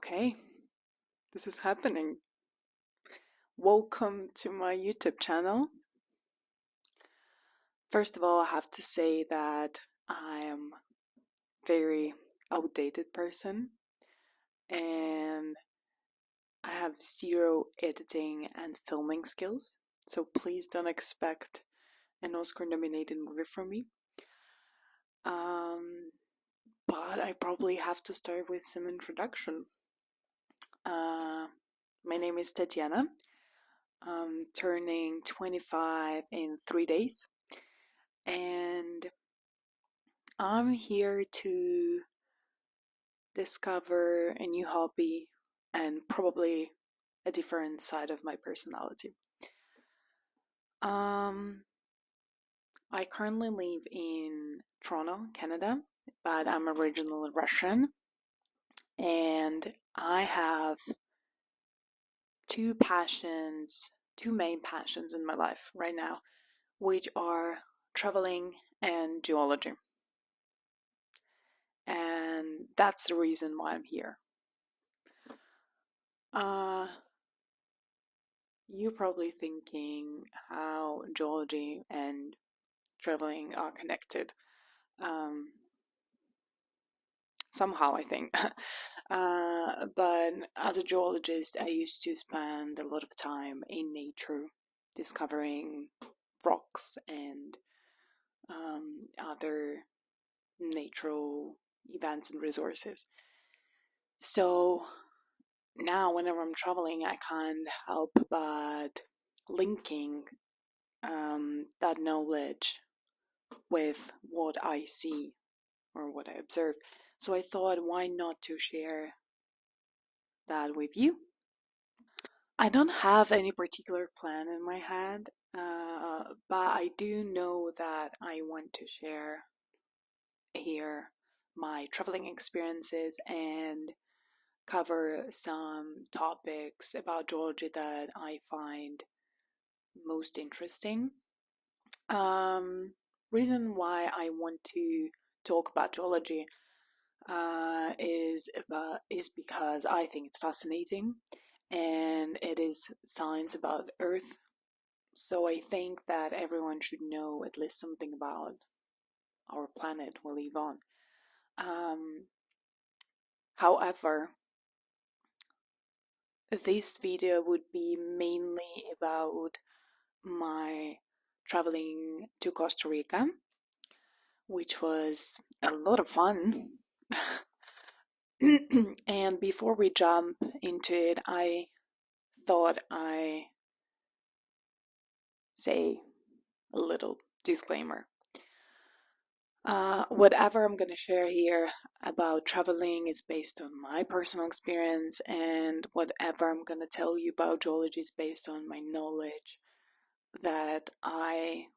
Okay, this is happening. Welcome to my YouTube channel. First of all, I have to say that I am a very outdated person and I have zero editing and filming skills. So please don't expect an Oscar-nominated movie from me. But I probably have to start with some introduction. My name is Tatiana. I'm turning 25 in 3 days. And I'm here to discover a new hobby and probably a different side of my personality. I currently live in Toronto, Canada, but I'm originally Russian, and I have two main passions in my life right now, which are traveling and geology. And that's the reason why I'm here. You're probably thinking how geology and traveling are connected. Somehow, I think. But as a geologist, I used to spend a lot of time in nature, discovering rocks and other natural events and resources. So now, whenever I'm traveling, I can't help but linking that knowledge with what I see or what I observe. So I thought, why not to share that with you? I don't have any particular plan in my head, but I do know that I want to share here my traveling experiences and cover some topics about Georgia that I find most interesting. Reason why I want to talk about geology is because I think it's fascinating, and it is science about Earth. So I think that everyone should know at least something about our planet we live on. However, this video would be mainly about my traveling to Costa Rica, which was a lot of fun. And before we jump into it, I thought I say a little disclaimer. Whatever I'm going to share here about traveling is based on my personal experience, and whatever I'm going to tell you about geology is based on my knowledge that I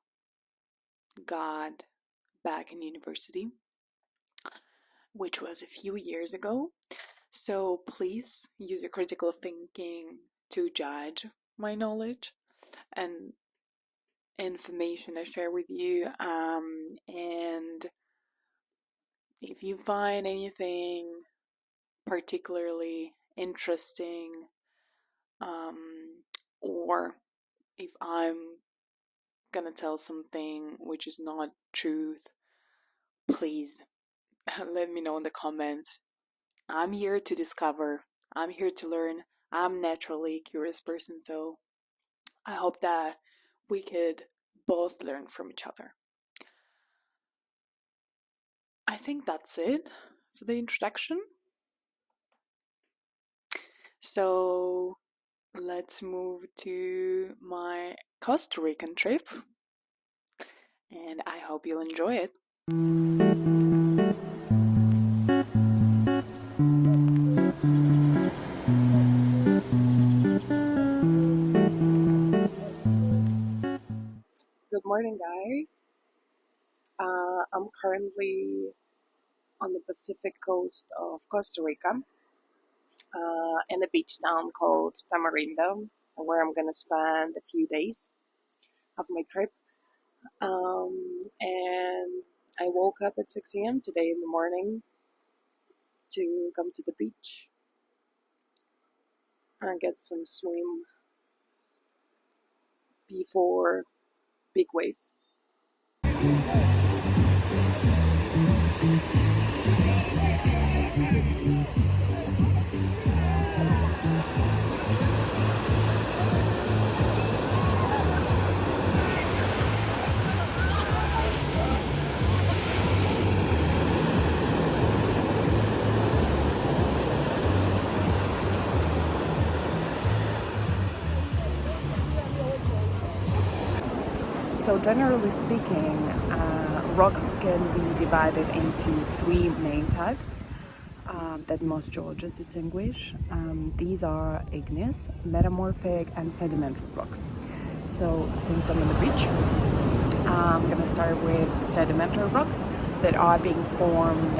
got back in university, which was a few years ago. So please use your critical thinking to judge my knowledge and information I share with you. And if you find anything particularly interesting, or if I'm gonna tell something which is not truth, please let me know in the comments. I'm here to discover, I'm here to learn. I'm naturally a curious person, so I hope that we could both learn from each other. I think that's it for the introduction. So let's move to my Costa Rican trip, and I hope you'll enjoy it. Good morning, guys. I'm currently on the Pacific coast of Costa Rica, in a beach town called Tamarindo, where I'm gonna spend a few days of my trip. And I woke up at 6 a.m. today in the morning to come to the beach. and get some swim before big waves. So generally speaking, rocks can be divided into three main types that most geologists distinguish. These are igneous, metamorphic, and sedimentary rocks. So since I'm on the beach, I'm going to start with sedimentary rocks that are being formed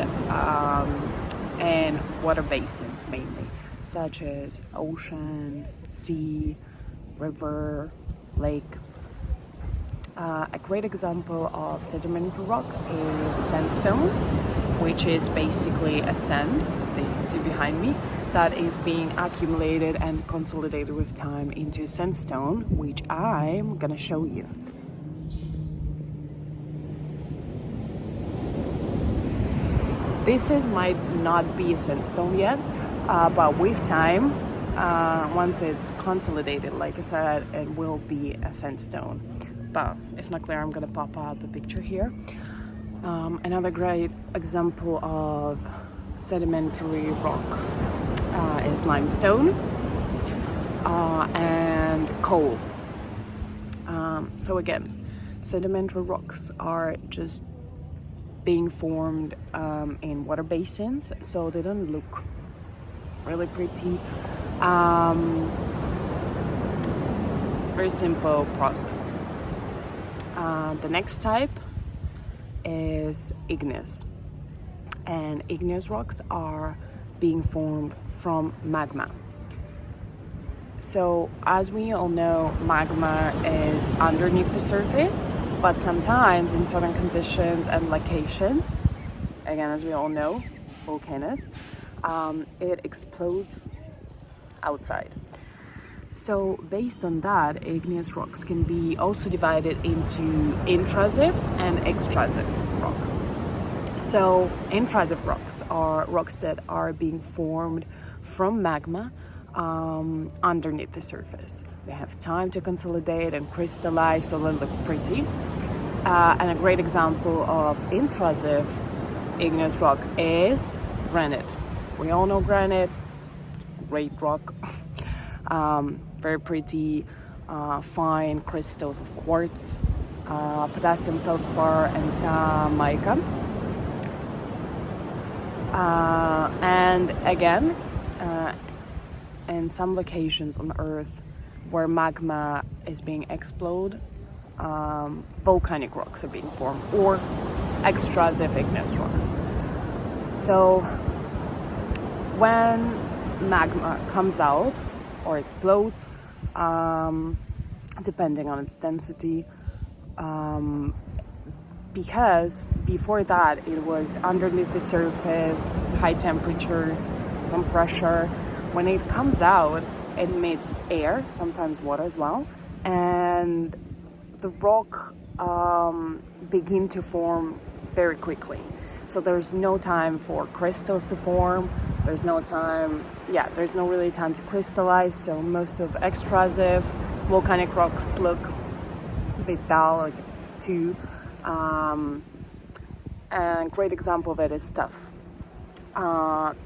in water basins mainly, such as ocean, sea, river, lake. A great example of sedimentary rock is sandstone, which is basically a sand that you can see behind me that is being accumulated and consolidated with time into sandstone, which I'm gonna show you. This might not be a sandstone yet, but with time, once it's consolidated, like I said, it will be a sandstone. But if not clear, I'm gonna pop up a picture here. Another great example of sedimentary rock is limestone and coal. So again, sedimentary rocks are just being formed in water basins, so they don't look really pretty. Very simple process. The next type is igneous, and igneous rocks are being formed from magma. So as we all know, magma is underneath the surface, but sometimes in certain conditions and locations, again, as we all know, volcanoes, it explodes outside. So based on that, igneous rocks can be also divided into intrusive and extrusive rocks. So intrusive rocks are rocks that are being formed from magma underneath the surface. They have time to consolidate and crystallize, so they look pretty. And a great example of intrusive igneous rock is granite. We all know granite, great rock. Very pretty, fine crystals of quartz, potassium feldspar, and some mica. And again, in some locations on Earth where magma is being exploded, volcanic rocks are being formed, or extrusive igneous rocks. So when magma comes out or explodes, depending on its density, because before that it was underneath the surface, high temperatures, some pressure. When it comes out, it emits air, sometimes water as well, and the rock begin to form very quickly. So there's no time for crystals to form. There's no really time to crystallize. So most of extrusive volcanic rocks look a bit dull, like too. And great example of it is tuff.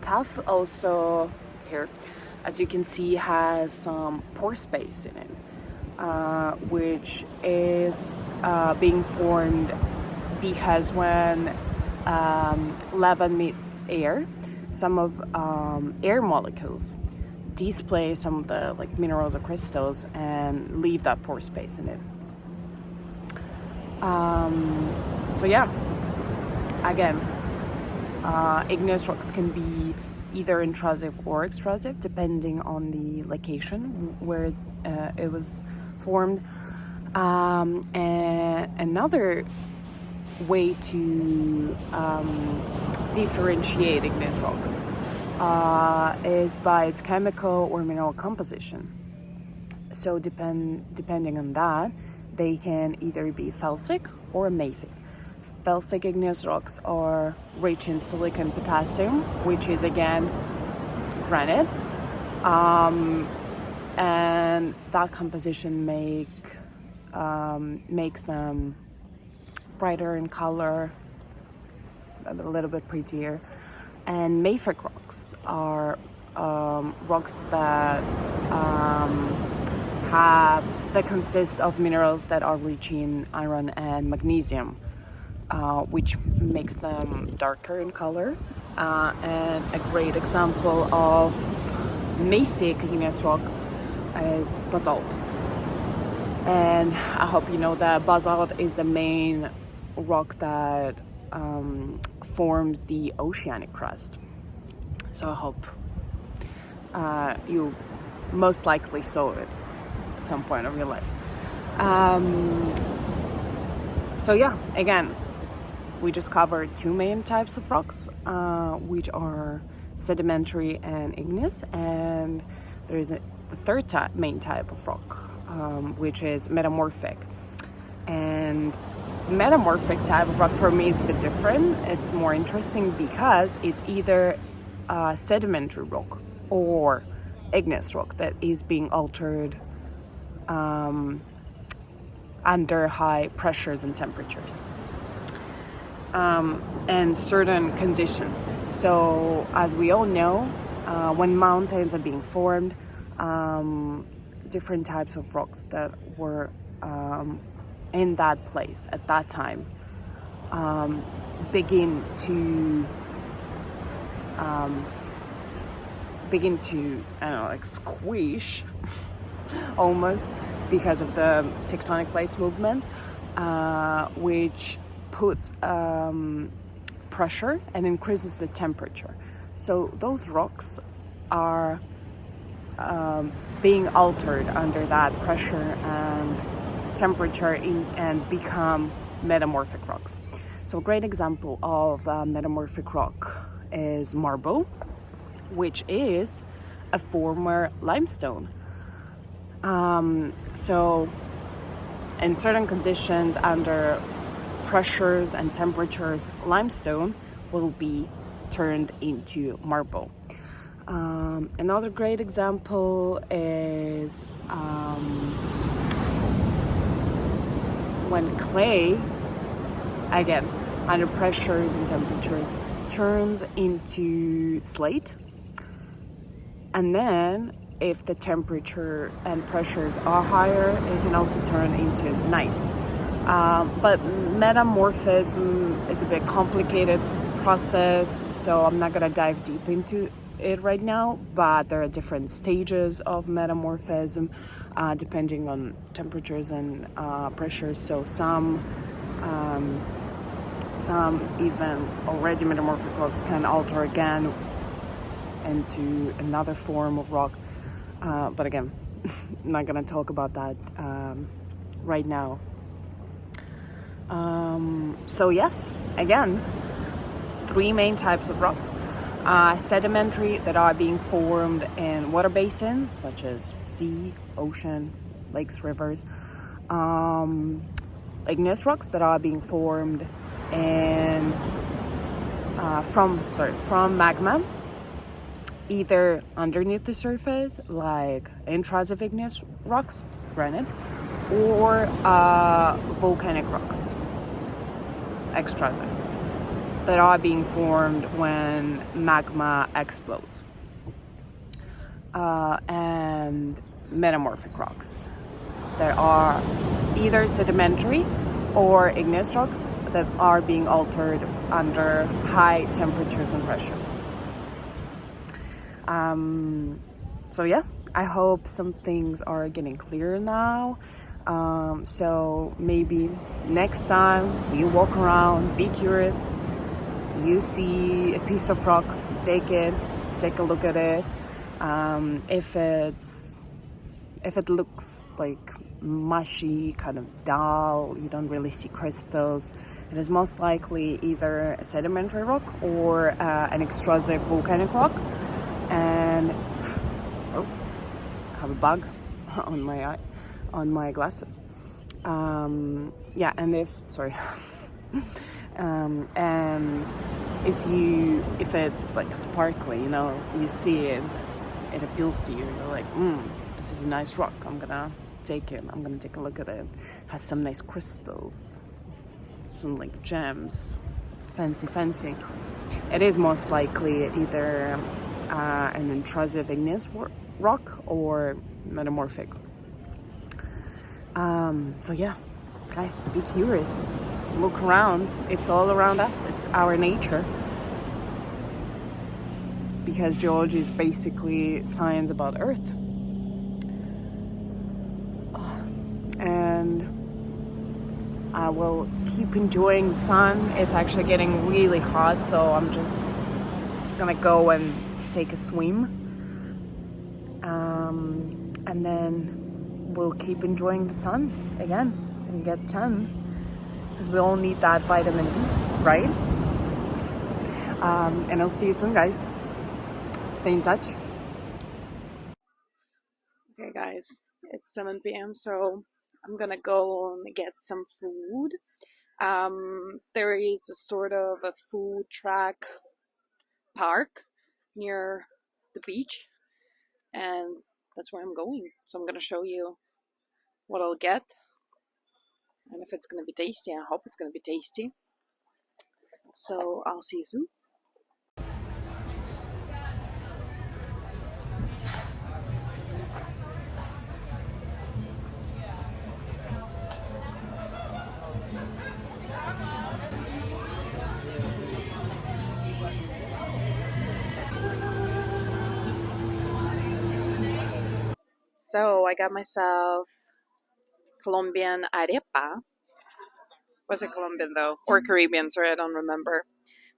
Tuff also here, as you can see, has some pore space in it, which is being formed because when lava meets air, some of air molecules displace some of the minerals or crystals and leave that pore space in it. So yeah, again, igneous rocks can be either intrusive or extrusive depending on the location where it was formed. And another way to differentiate igneous rocks is by its chemical or mineral composition. So depending on that, they can either be felsic or mafic. Felsic igneous rocks are rich in silicon potassium, which is again granite, and that composition makes them brighter in color, a little bit prettier. And mafic rocks are rocks that consist of minerals that are rich in iron and magnesium, which makes them darker in color. And a great example of mafic igneous rock is basalt. And I hope you know that basalt is the main rock that forms the oceanic crust. So I hope you most likely saw it at some point of your life. So yeah, again, we just covered two main types of rocks, which are sedimentary and igneous, and there is the third main type of rock, which is metamorphic. And metamorphic type of rock for me is a bit different. It's more interesting because it's either a sedimentary rock or igneous rock that is being altered under high pressures and temperatures and certain conditions. So as we all know, when mountains are being formed, different types of rocks that were in that place at that time begin to I don't know, like squish almost because of the tectonic plates movement, which puts pressure and increases the temperature. So those rocks are being altered under that pressure and temperature and become metamorphic rocks. So a great example of metamorphic rock is marble, which is a former limestone. So in certain conditions, under pressures and temperatures, limestone will be turned into marble. Another great example is when clay, again, under pressures and temperatures, turns into slate. And then if the temperature and pressures are higher, it can also turn into gneiss. But metamorphism is a bit complicated process, so I'm not gonna dive deep into it right now, but there are different stages of metamorphism depending on temperatures and pressures. So some even already metamorphic rocks can alter again into another form of rock, but again, I'm not gonna talk about that right now. So yes, again, three main types of rocks. Sedimentary, that are being formed in water basins such as sea, ocean, lakes, rivers. Igneous rocks that are being formed from magma, either underneath the surface, like intrusive igneous rocks, granite, or volcanic rocks, extrusive, that are being formed when magma explodes. And metamorphic rocks that are either sedimentary or igneous rocks that are being altered under high temperatures and pressures. So yeah, I hope some things are getting clearer now. So maybe next time you walk around, be curious, you see a piece of rock, take a look at it. If it looks like mushy, kind of dull, you don't really see crystals, it is most likely either a sedimentary rock or an extrusive volcanic rock. And oh, I have a bug on my eye, on my glasses. Yeah, and and if it's like sparkly, you know, you see it, it appeals to you. You're like, this is a nice rock. I'm gonna take it. I'm gonna take a look at it. It has some nice crystals, some like gems, fancy. It is most likely either an intrusive igneous rock or metamorphic. So yeah, guys, be curious. Look around. It's all around us. It's our nature. Because geology is basically science about Earth. And I will keep enjoying the sun. It's actually getting really hot, so I'm just gonna go and take a swim. And then we'll keep enjoying the sun again and get tan, because we all need that vitamin D, right? And I'll see you soon, guys. Stay in touch. Okay, guys, it's 7 p.m., so I'm gonna go and get some food. There is a sort of a food track park near the beach, and that's where I'm going. So I'm gonna show you what I'll get, and if it's gonna be tasty. I hope it's gonna be tasty. So I'll see you soon. So I got myself Colombian arepa. Was it Colombian though? Or Caribbean, sorry, I don't remember.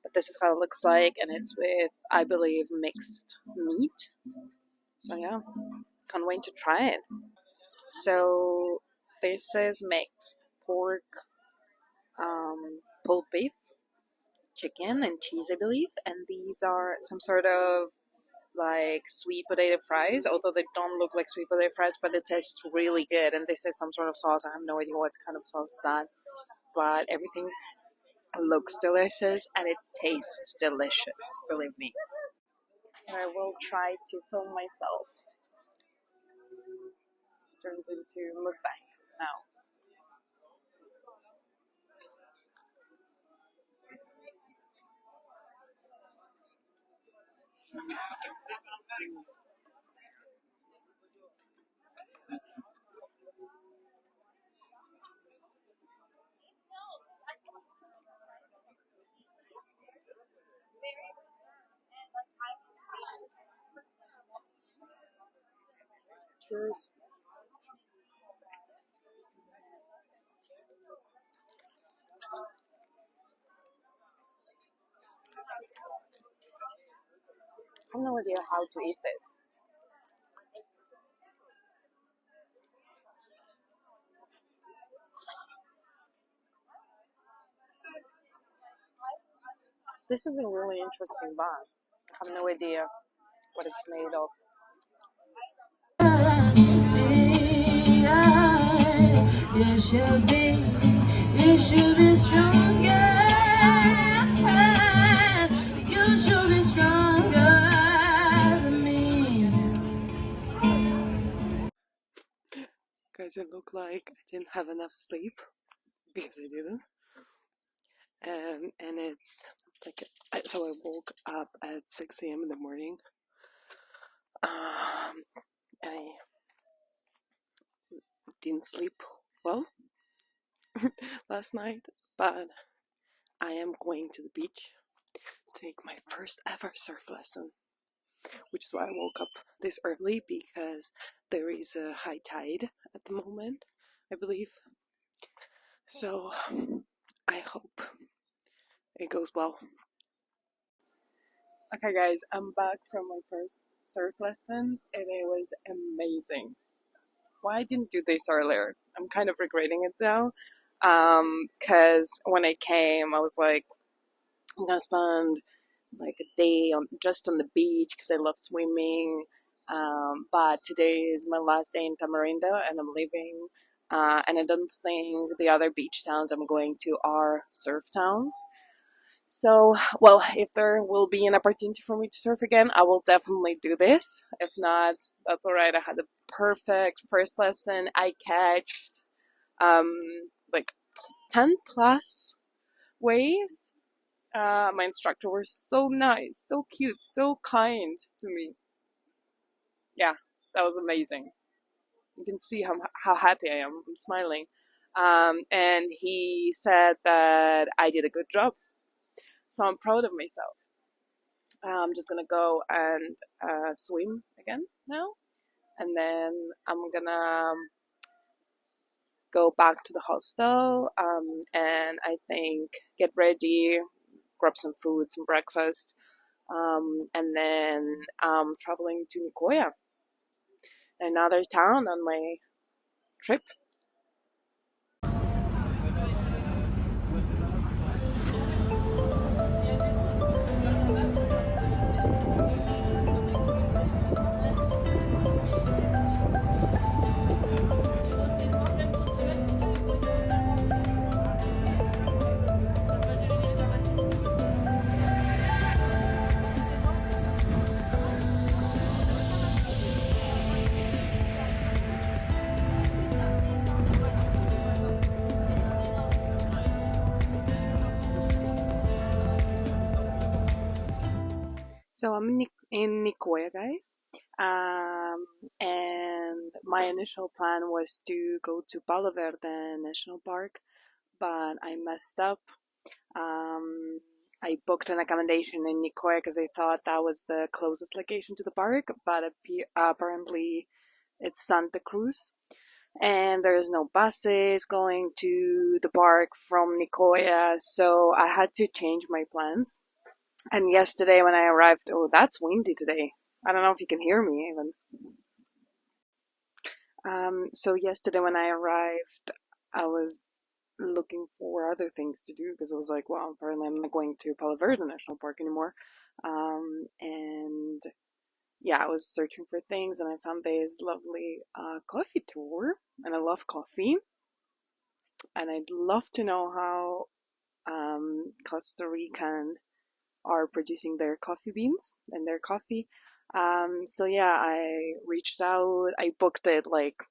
But this is how it looks like, and it's with, I believe, mixed meat. So yeah, can't wait to try it. So this is mixed pork, pulled beef, chicken, and cheese, I believe. And these are some sort of like sweet potato fries, although they don't look like sweet potato fries, but it tastes really good. And this is some sort of sauce. I have no idea what kind of sauce is that, but everything looks delicious and it tastes delicious, believe me. I will try to film myself. This turns into mukbang now. Cheers. I have no idea how to eat this. This is a really interesting bun. I have no idea what it's made of. You should be, you should be stronger. You should be stronger than me. Guys, it looked like I didn't have enough sleep because I didn't. And it's like, so I woke up at 6 a.m. in the morning. And I didn't sleep well last night, but I am going to the beach to take my first ever surf lesson, which is why I woke up this early, because there is a high tide at the moment, I believe. So I hope it goes well. Okay guys, I'm back from my first surf lesson and it was amazing. Why I didn't do this earlier? I'm kind of regretting it now. Because when I came, I was like, I'm gonna spend like a day just on the beach because I love swimming. But today is my last day in Tamarindo, and I'm leaving. And I don't think the other beach towns I'm going to are surf towns. So, well, if there will be an opportunity for me to surf again, I will definitely do this. If not, that's all right. I had a perfect first lesson. I catched um, like 10 plus waves. My instructor was so nice, so cute, so kind to me. Yeah, that was amazing. You can see how happy I am. I'm smiling. And he said that I did a good job. So I'm proud of myself. I'm just gonna go and swim again now, and then I'm gonna go back to the hostel, and I think get ready, grab some food, some breakfast, and then I'm traveling to Nicoya, another town on my trip. So I'm in Nicoya, guys. And my initial plan was to go to Palo Verde National Park, but I messed up. I booked an accommodation in Nicoya because I thought that was the closest location to the park, but apparently it's Santa Cruz, and there's no buses going to the park from Nicoya, so I had to change my plans. And yesterday when I arrived, oh, that's windy today. I don't know if you can hear me even. So yesterday when I arrived, I was looking for other things to do because I was like, well, apparently I'm not going to Palo Verde National Park anymore. And yeah, I was searching for things and I found this lovely coffee tour, and I love coffee. And I'd love to know how Costa Rican are producing their coffee beans and their coffee. So yeah, I reached out. I booked it like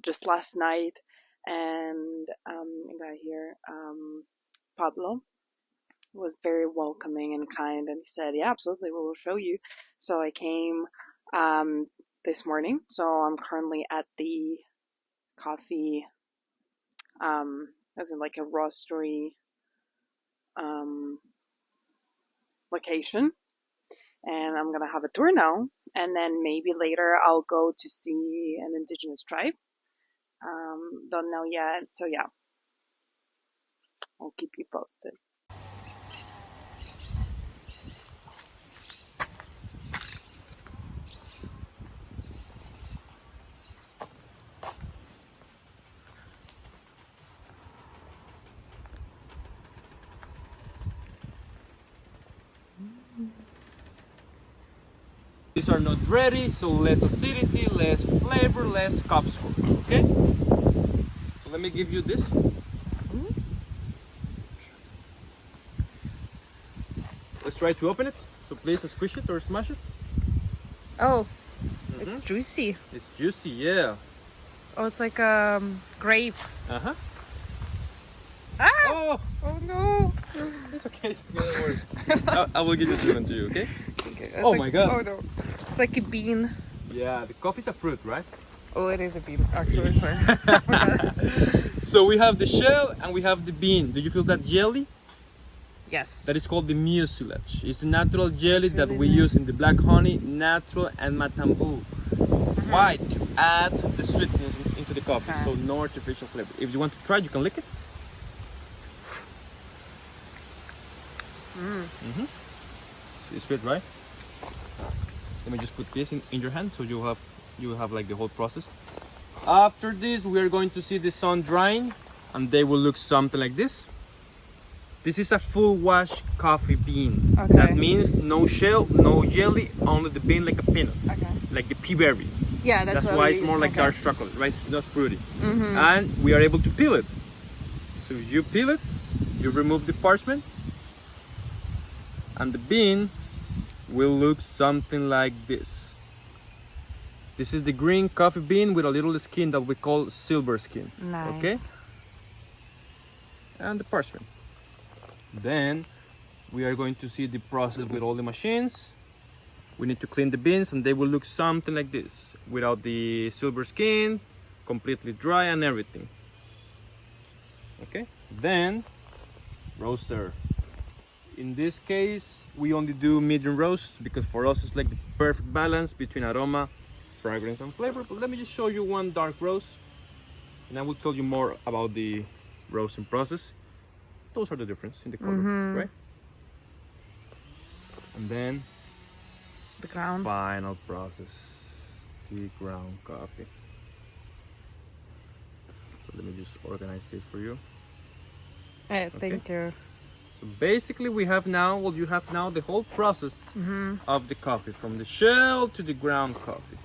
just last night, and a guy here, Pablo, was very welcoming and kind, and he said, "Yeah, absolutely, we will show you." So I came this morning. So I'm currently at the coffee, as in like a roastery location, and I'm gonna have a tour now, and then maybe later I'll go to see an indigenous tribe. Don't know yet, so yeah, I'll keep you posted. These are not ready, so less acidity, less flavor, less cup score. Okay? So let me give you this. Let's try to open it. So please squish it or smash it. Oh, it's juicy. It's juicy, yeah. Oh, it's like grape. Uh-huh. Ah! Oh! Oh no! It's okay, don't worry. I will give this one to you, okay? Okay, Oh like, my god. Oh no. It's like a bean. Yeah, the coffee's a fruit, right? Oh, it is a bean, actually. Sorry. I forgot. So we have the shell and we have the bean. Do you feel that jelly? Yes. That is called the mucilage. It's a natural jelly that we use in the black honey, natural and matambu. Why? To add the sweetness into the coffee, Okay. so no artificial flavor. If you want to try, you can lick it. It's sweet, right? Let me just put this in your hand so you have like the whole process. After this, we are going to see the sun drying, and they will look something like this. This is a full wash coffee bean. Okay. That means no shell, no jelly, only the bean like a peanut. Okay. Like the pea berry. Yeah, That's what why we it's more use. like Okay. dark chocolate, right? It's not fruity. And we are able to peel it. So if you peel it, you remove the parchment, and the bean will look something like this. This is the green coffee bean with a little skin that we call silver skin. Nice. Okay? And the parchment. Then we are going to see the process with all the machines. We need to clean the beans and they will look something like this, without the silver skin, completely dry and everything. Okay, then roaster. In this case, we only do medium roast because for us it's like the perfect balance between aroma, fragrance and flavor. But let me just show you one dark roast and I will tell you more about the roasting process. Those are the difference in the color, right? And then The ground. final process, the ground coffee. So let me just organize this for you. Thank you. So basically we have now, well, you have now the whole process of the coffee, from the shell to the ground coffee.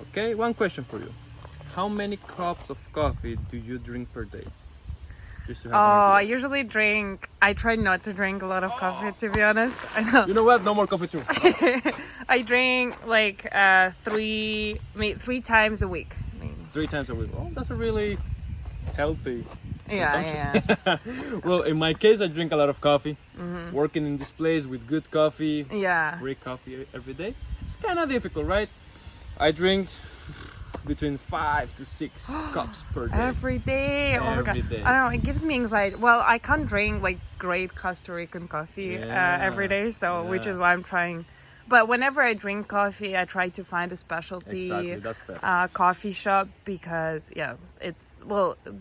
Okay, one question for you. How many cups of coffee do you drink per day? Just to have an I idea. usually drink. I try not to drink a lot of coffee, to be honest. I know. You know what? No more coffee too. I drink like three times a week. Maybe. 3 times a week. Oh, that's a really healthy Yeah. consumption. Well, in my case, I drink a lot of coffee. Working in this place with good coffee, Yeah. free coffee every day, it's kind of difficult, right? I drink between 5 to 6 cups per day. Every day. Oh my Every god. day. I don't know. It gives me anxiety. Well, I can't drink like great Costa Rican coffee every day, so which Yeah. is why I'm trying. But whenever I drink coffee, I try to find a specialty Exactly, that's better. coffee shop because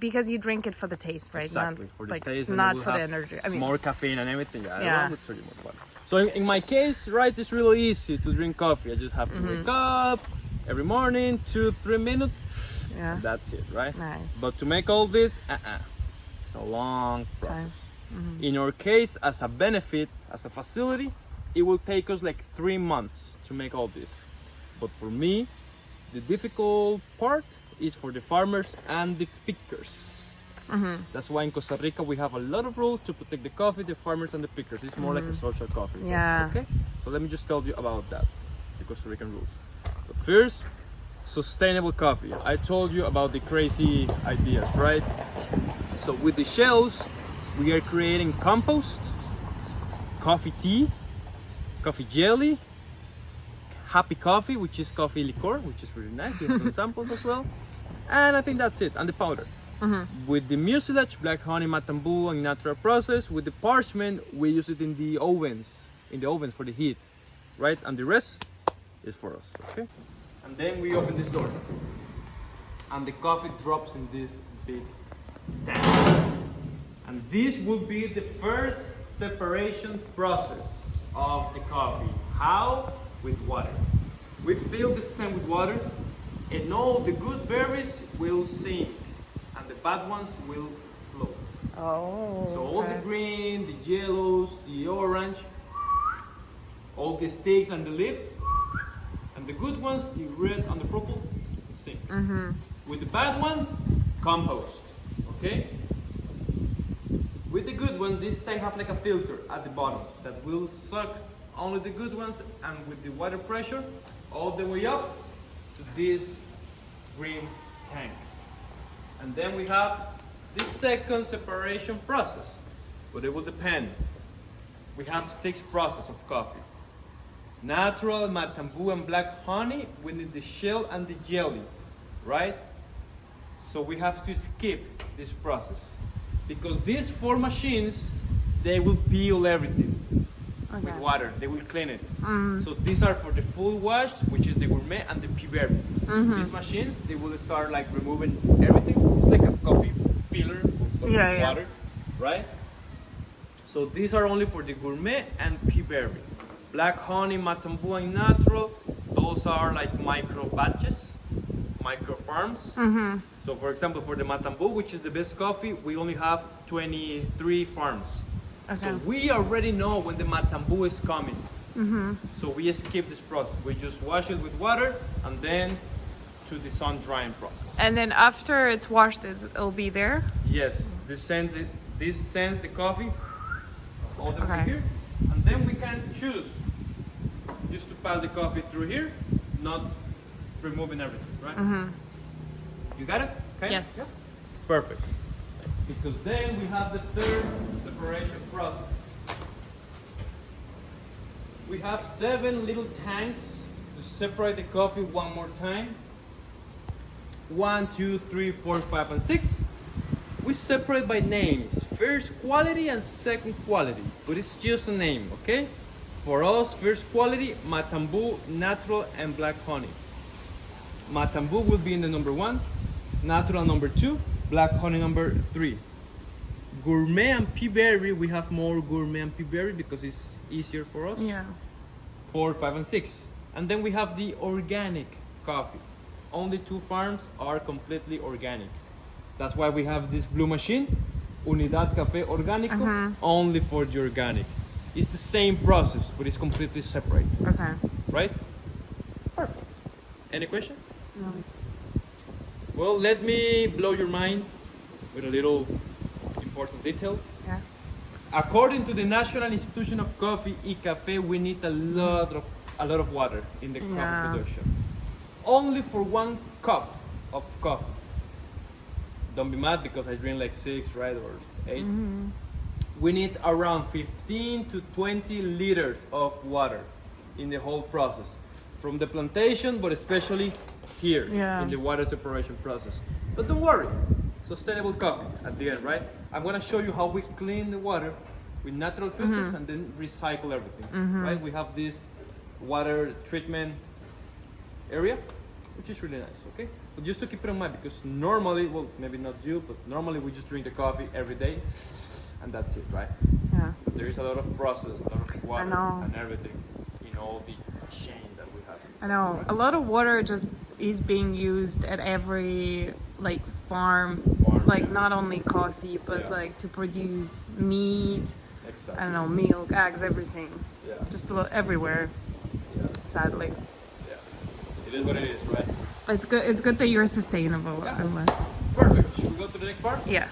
because you drink it for the taste, right? Exactly, Not, for the like, taste and not you will for the have energy. I mean, more caffeine and everything. Yeah, Yeah. I will tell you more about it. So in my case, right, it's really easy to drink coffee. I just have to wake up every morning, 2-3 minutes. yeah. That's it, right? Nice. But to make all this, it's a long process. In your case, as a benefit, as a facility, it will take us like 3 months to make all this. But for me, the difficult part is for the farmers and the pickers. That's why in Costa Rica we have a lot of rules to protect the coffee, the farmers and the pickers. It's more like a social coffee. Yeah. Okay? So let me just tell you about that, the Costa Rican rules. But first, sustainable coffee. I told you about the crazy ideas, right? So with the shells, we are creating compost, coffee tea, coffee jelly, happy coffee, which is coffee liqueur, which is really nice. We have some samples as well. And I think that's it, and the powder. With the mucilage, black honey, matambu, and natural process. With the parchment, we use it in the ovens for the heat, right? And the rest is for us, okay? And then we open this door, and the coffee drops in this big tank. And this will be the first separation process of the coffee. How? With water. We fill this tank with water, and all the good berries will sink, and the bad ones will float. Oh. So all the okay. green, the yellows, the orange, all the sticks and the leaf, and the good ones, the red and the purple, sink. With the bad ones, compost. Okay? With the good ones, this tank have like a filter at the bottom that will suck only the good ones, and with the water pressure all the way up to this green tank. And then we have this second separation process, but it will depend. We have 6 processes of coffee. Natural, matambu, and black honey. We need the shell and the jelly, right? So we have to skip this process because these 4 machines, they will peel everything with water. They will clean it. So these are for the full wash, which is the gourmet and the pea berry. These machines, they will start like removing everything. It's like a coffee peeler with water, right? So these are only for the gourmet and pea berry. Black honey, matambu, and natural, those are like micro batches, micro farms. So for example, for the matambu, which is the best coffee, we only have 23 farms. Okay. So we already know when the matambu is coming. So we skip this process. We just wash it with water and then to the sun drying process. And then after it's washed, it'll be there? Yes, this sends the coffee all the way Okay. here, and then we can choose just to pass the coffee through here, not removing everything, right? You got it? Okay? Yes. Yep. Perfect. Because then we have the third separation process. We have 7 little tanks to separate the coffee one more time. 1, 2, 3, 4, 5, and 6. We separate by names, first quality and second quality, but it's just a name, okay? For us, first quality, matambu, natural, and black honey. Matambu will be in the number 1, natural number 2, black honey number 3. Gourmet and pea berry, we have more gourmet and pea berry because it's easier for us. Yeah. 4, 5, and 6. And then we have the organic coffee. Only 2 farms are completely organic. That's why we have this blue machine, Unidad Café Orgánico, only for the organic. It's the same process, but it's completely separate, Okay. right? Perfect. Any question? No. Well, let me blow your mind with a little important detail. Yeah. According to the National Institution of Coffee, ICAFE, we need a lot of water in the coffee production. Only for 1 cup of coffee. Don't be mad because I drink like 6, right, or 8. We need around 15 to 20 liters of water in the whole process, from the plantation, but especially here in the water separation process. But don't worry, sustainable coffee at the end, right? I'm gonna show you how we clean the water with natural filters and then recycle everything, right? We have this water treatment area, which is really nice, okay? But just to keep it in mind, because normally, well, maybe not you, but normally we just drink the coffee every day, and that's it, right? Yeah. But there is a lot of process, a lot of water, know. and everything in all the chain that we have. I know. Right? A lot of water just is being used at every farm, yeah. not only coffee, but to produce meat. Exactly. I don't know, milk, eggs, everything. Yeah. Just everywhere. Yeah. Sadly. Yeah. It is what it is, right? It's good. It's good that you're sustainable. Yeah. Perfect. Should we go to the next part? Yeah.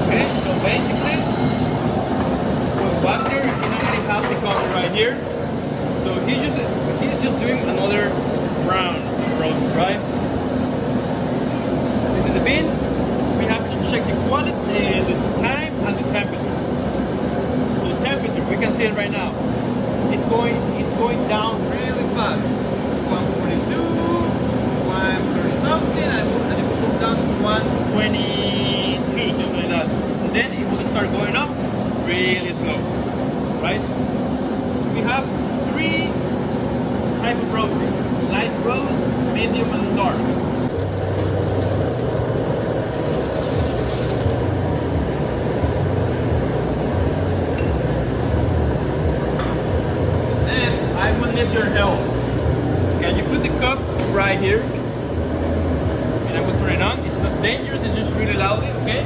Okay, so basically, with water, you normally have the coffee right here. So he's just doing another round of roast, right? This is the beans. We have to check the quality, the time, and the temperature. So the temperature, we can see it right now. It's going down really fast. 142, 130 something, and it will go down to 122, something like that. And then it will start going up really slow, right? We have 3 types of roasting: light roast, medium, and dark. Need your help. Can you put the cup right here? And I will turn it on. It's not dangerous, it's just really loudly, okay?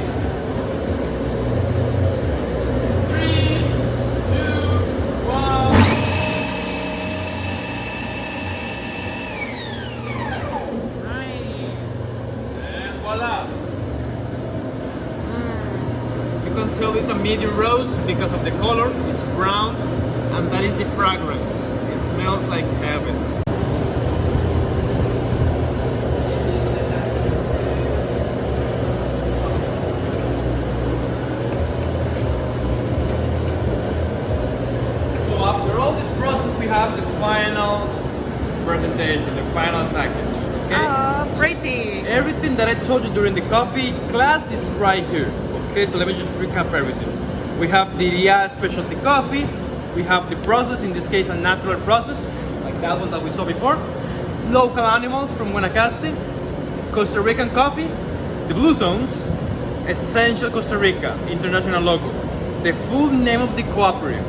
3, 2, 1. Right. And voila. You can tell it's a medium roast because of the color. It's brown, and that is the fragrance. Smells like heaven. So after all this process, we have the final presentation, the final package. Okay? Oh, pretty. Everything that I told you during the coffee class is right here. Okay, so let me just recap everything. We have the Dia specialty coffee. We have the process, in this case a natural process, like that one that we saw before. Local animals from Guanacaste. Costa Rican coffee, the Blue Zones, Essential Costa Rica, international logo. The full name of the cooperative.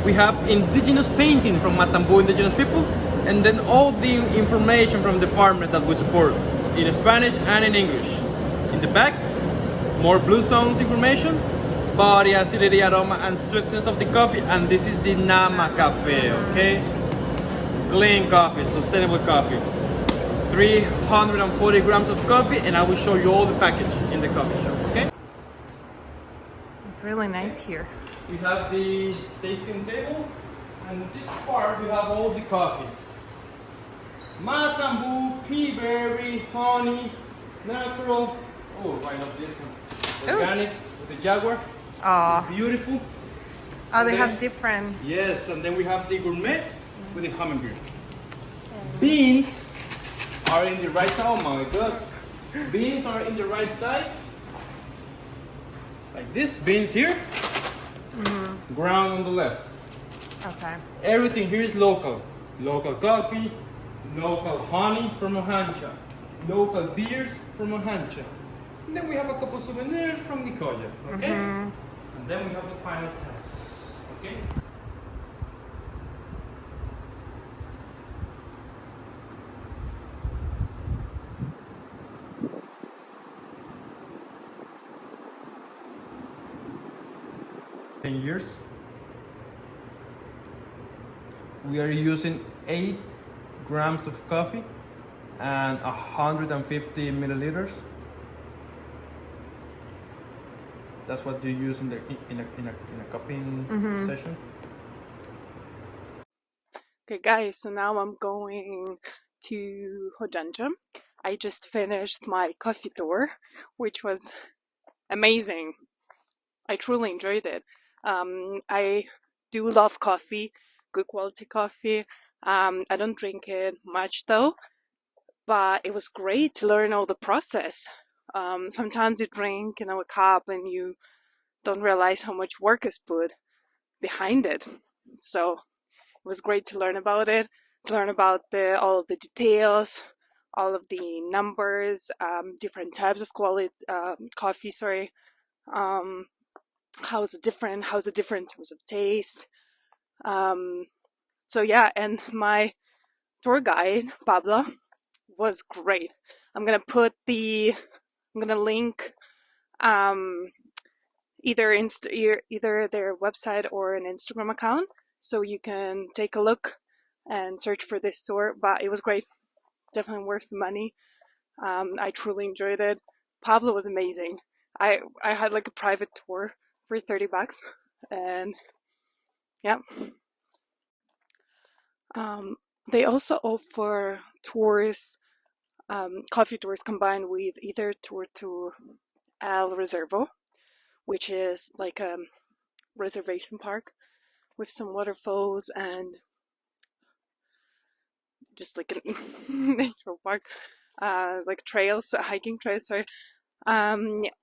We have indigenous painting from Matambu indigenous people, and then all the information from the farmer that we support, in Spanish and in English. In the back, more blue zones information, body, acidity, aroma, and sweetness of the coffee. And this is the Nama Cafe, okay? Clean coffee, sustainable coffee. 340 grams of coffee, and I will show you all the package in the coffee shop, okay? It's really nice here. We have the tasting table, and this part we have all the coffee. Matambu, pea berry, honey, natural. Oh, I love this one. Organic with the Jaguar. Oh, Beautiful. oh, they have different. Yes, and then we have the gourmet with the hummingbird. Beans are in the right side. Oh my god. Beans are in the right side. Like this, beans here. Ground on the left. Okay. Everything here is local. Local coffee, local honey from Ojancha, local beers from Ojancha. And then we have a couple souvenirs from Nicoya, okay? And then we have the final test, okay? Years. We are using 8 grams of coffee and 150 milliliters. That's what you use in a cupping session. Okay, guys, so now I'm going to Hojanja. I just finished my coffee tour, which was amazing. I truly enjoyed it. I do love coffee, good quality coffee. I don't drink it much though, but it was great to learn all the process. Sometimes you drink, a cup and you don't realize how much work is put behind it. So it was great to learn about it, to learn about all of the details, all of the numbers, different types of quality coffee. Sorry. How's it different in terms of taste. So yeah, and my tour guide Pablo was great. I'm gonna link either their website or an Instagram account, so you can take a look and search for this tour. But it was great, definitely worth the money. I truly enjoyed it. Pablo was amazing. I had like a private tour for $30, and yeah. They also offer tours, coffee tours combined with either tour to El Reservo, which is like a reservation park with some waterfalls and just like a natural park, like trails, hiking trails, sorry,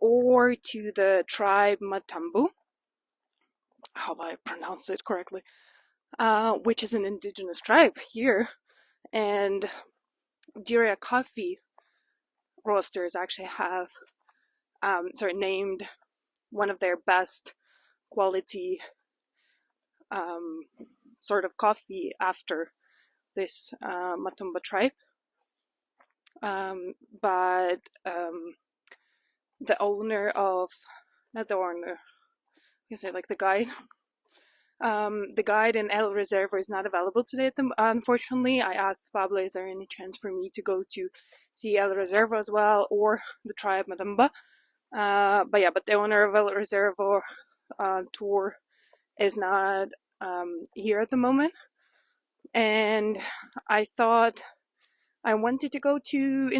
or to the tribe Matambu, how I pronounce it correctly, which is an indigenous tribe here, and Diria Coffee Roasters actually have named one of their best quality sort of coffee after this Matumba tribe. But the owner of, not the owner, I say like the guide in El Reservo is not available today. Unfortunately, I asked Pablo, is there any chance for me to go to see El Reservo as well, or the tribe Madamba? But the owner of El Reservo tour is not here at the moment. And I thought I wanted to go to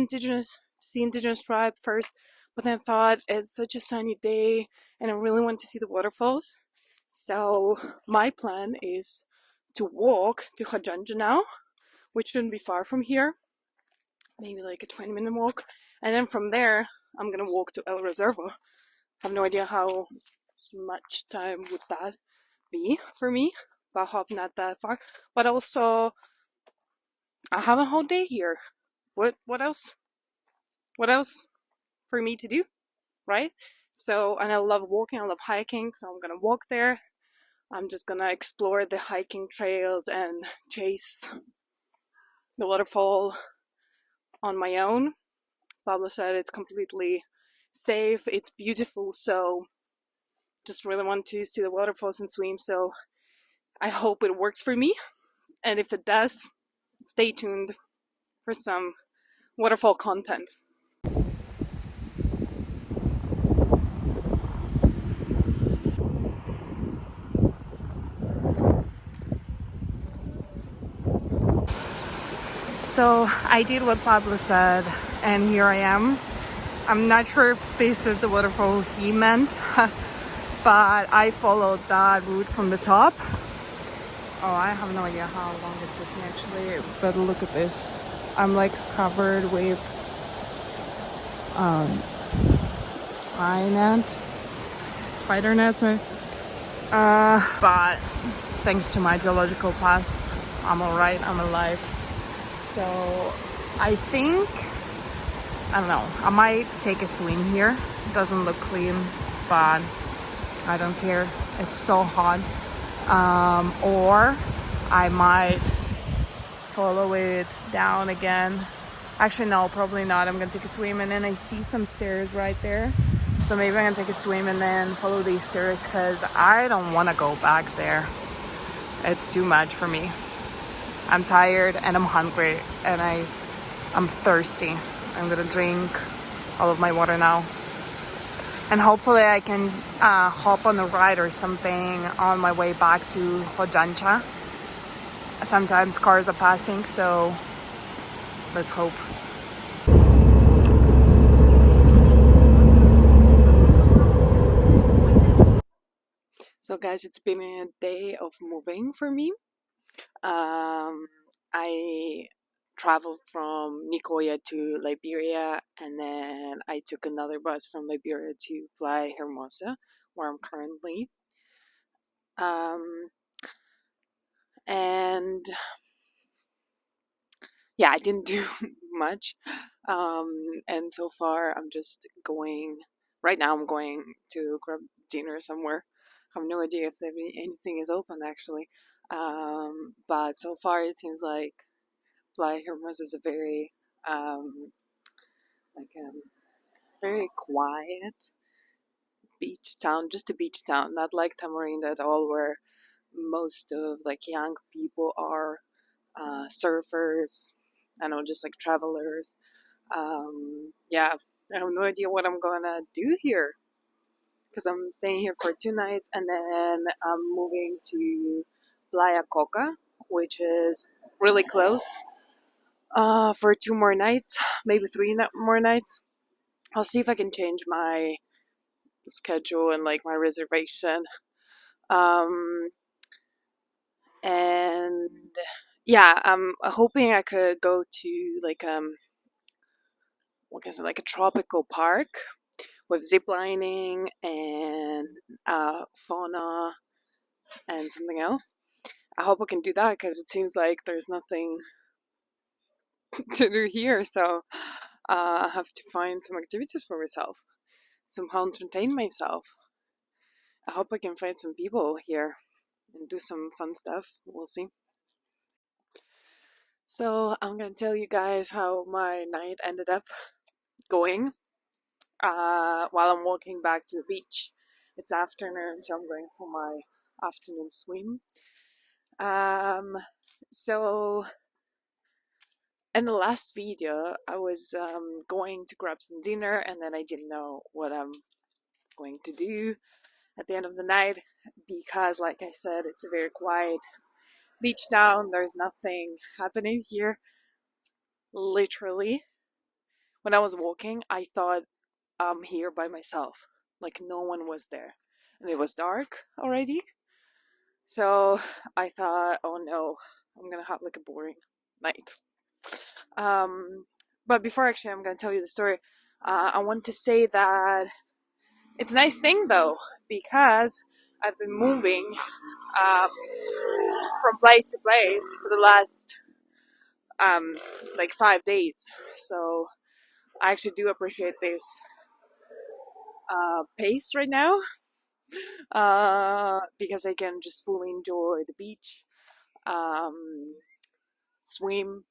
see indigenous tribe first, but then I thought it's such a sunny day and I really want to see the waterfalls. So my plan is to walk to Hajanja now, which shouldn't be far from here, maybe like a 20-minute walk. And then from there, I'm going to walk to El Reservo. I have no idea how much time would that be for me, but I hope not that far. But also, I have a whole day here. What else? What else for me to do, right? So, and I love walking, I love hiking, so I'm gonna walk there. I'm just gonna explore the hiking trails and chase the waterfall on my own. Pablo said it's completely safe, it's beautiful. So just really want to see the waterfalls and swim. So I hope it works for me. And if it does, stay tuned for some waterfall content. So I did what Pablo said, and here I am. I'm not sure if this is the waterfall he meant, but I followed that route from the top. Oh, I have no idea how long it took me actually, but look at this. I'm like covered with spider net, sorry. But thanks to my geological past, I'm alright, I'm alive. So I think, I don't know, I might take a swim here. It doesn't look clean, but I don't care. It's so hot. Or I might follow it down again. Actually, no, probably not. I'm gonna take a swim, and then I see some stairs right there. So maybe I'm gonna take a swim and then follow these stairs, because I don't want to go back there. It's too much for me. I'm tired and I'm hungry and I'm thirsty. I'm gonna drink all of my water now. And hopefully I can hop on a ride or something on my way back to Hojancha. Sometimes cars are passing, so let's hope. So guys, it's been a day of moving for me. I traveled from Nicoya to Liberia, and then I took another bus from Liberia to Playa Hermosa, where I'm currently. And yeah, I didn't do much. And so far, I'm just going. Right now, I'm going to grab dinner somewhere. I have no idea if anything is open actually. But so far, it seems like Playa Hermosa is a very like very quiet beach town, just a beach town, not like Tamarind at all, where most of like young people are surfers. I know, just like travelers. Yeah, I have no idea what I'm gonna do here, because I'm staying here for 2 nights, and then I'm moving to Playa Coca, which is really close, for 2 more nights, maybe more nights. I'll see if I can change my schedule and like my reservation. Um, and yeah, I'm hoping I could go to like what is it, like a tropical park with zip lining and fauna and something else. I hope I can do that, because it seems like there's nothing to do here. So I have to find some activities for myself, somehow entertain myself. I hope I can find some people here and do some fun stuff. We'll see. So I'm gonna tell you guys how my night ended up going while I'm walking back to the beach. It's afternoon, so I'm going for my afternoon swim. Um, so in the last video, I was going to grab some dinner, and then I didn't know what I'm going to do at the end of the night, because, like I said, it's a very quiet beach town. There's nothing happening here. Literally, when I was walking, I thought I'm here by myself. Like no one was there. And it was dark already. So I thought, oh no, I'm gonna have like a boring night. But before actually I'm gonna tell you the story, I want to say that it's a nice thing though, because I've been moving from place to place for the last like 5 days. So I actually do appreciate this pace right now, because I can just fully enjoy the beach, um, swim,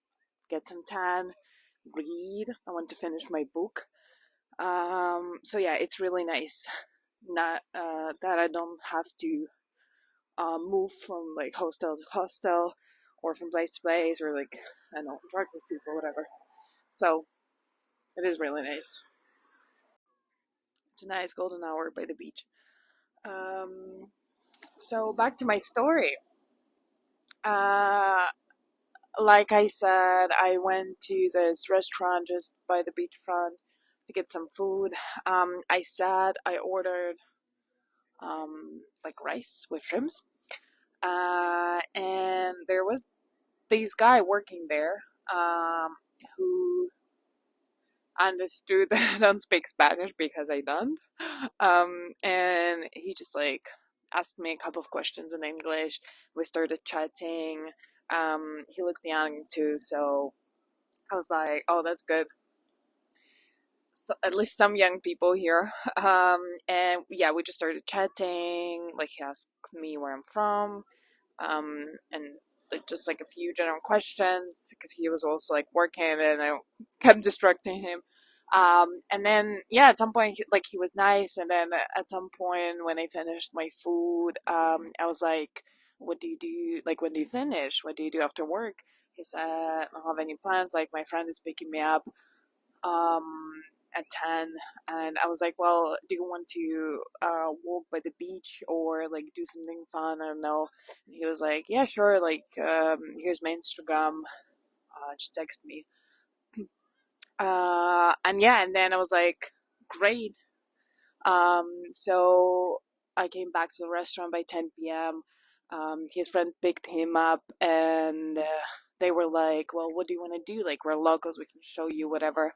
get some tan, read. I want to finish my book. So yeah, it's really nice. Not that I don't have to move from like hostel to hostel, or from place to place, or like I don't know, interact with people, whatever. So it is really nice. It's a nice golden hour by the beach. Um, so back to my story. Uh, like I said, I went to this restaurant just by the beachfront to get some food. I ordered like rice with shrimps. And there was this guy working there who understood that I don't speak Spanish because I don't. And he just like asked me a couple of questions in English. We started chatting. He looked young too, so I was like, "Oh, that's good. So, at least some young people here." And yeah, we just started chatting. Like he asked me where I'm from, and like just like a few general questions because he was also like working and I kept distracting him. And then yeah, at some point he was nice, and then at some point when I finished my food, I was like, "What do you do? Like when do you finish? What do you do after work?" He said, "I don't have any plans. Like my friend is picking me up at 10." And I was like, "Well, do you want to walk by the beach or like do something fun? I don't know." And he was like, "Yeah, sure, like here's my Instagram, just text me." And yeah, and then I was like, "Great." So I came back to the restaurant by 10 p.m. His friend picked him up, and they were like, "Well, what do you want to do? Like, we're locals, we can show you whatever."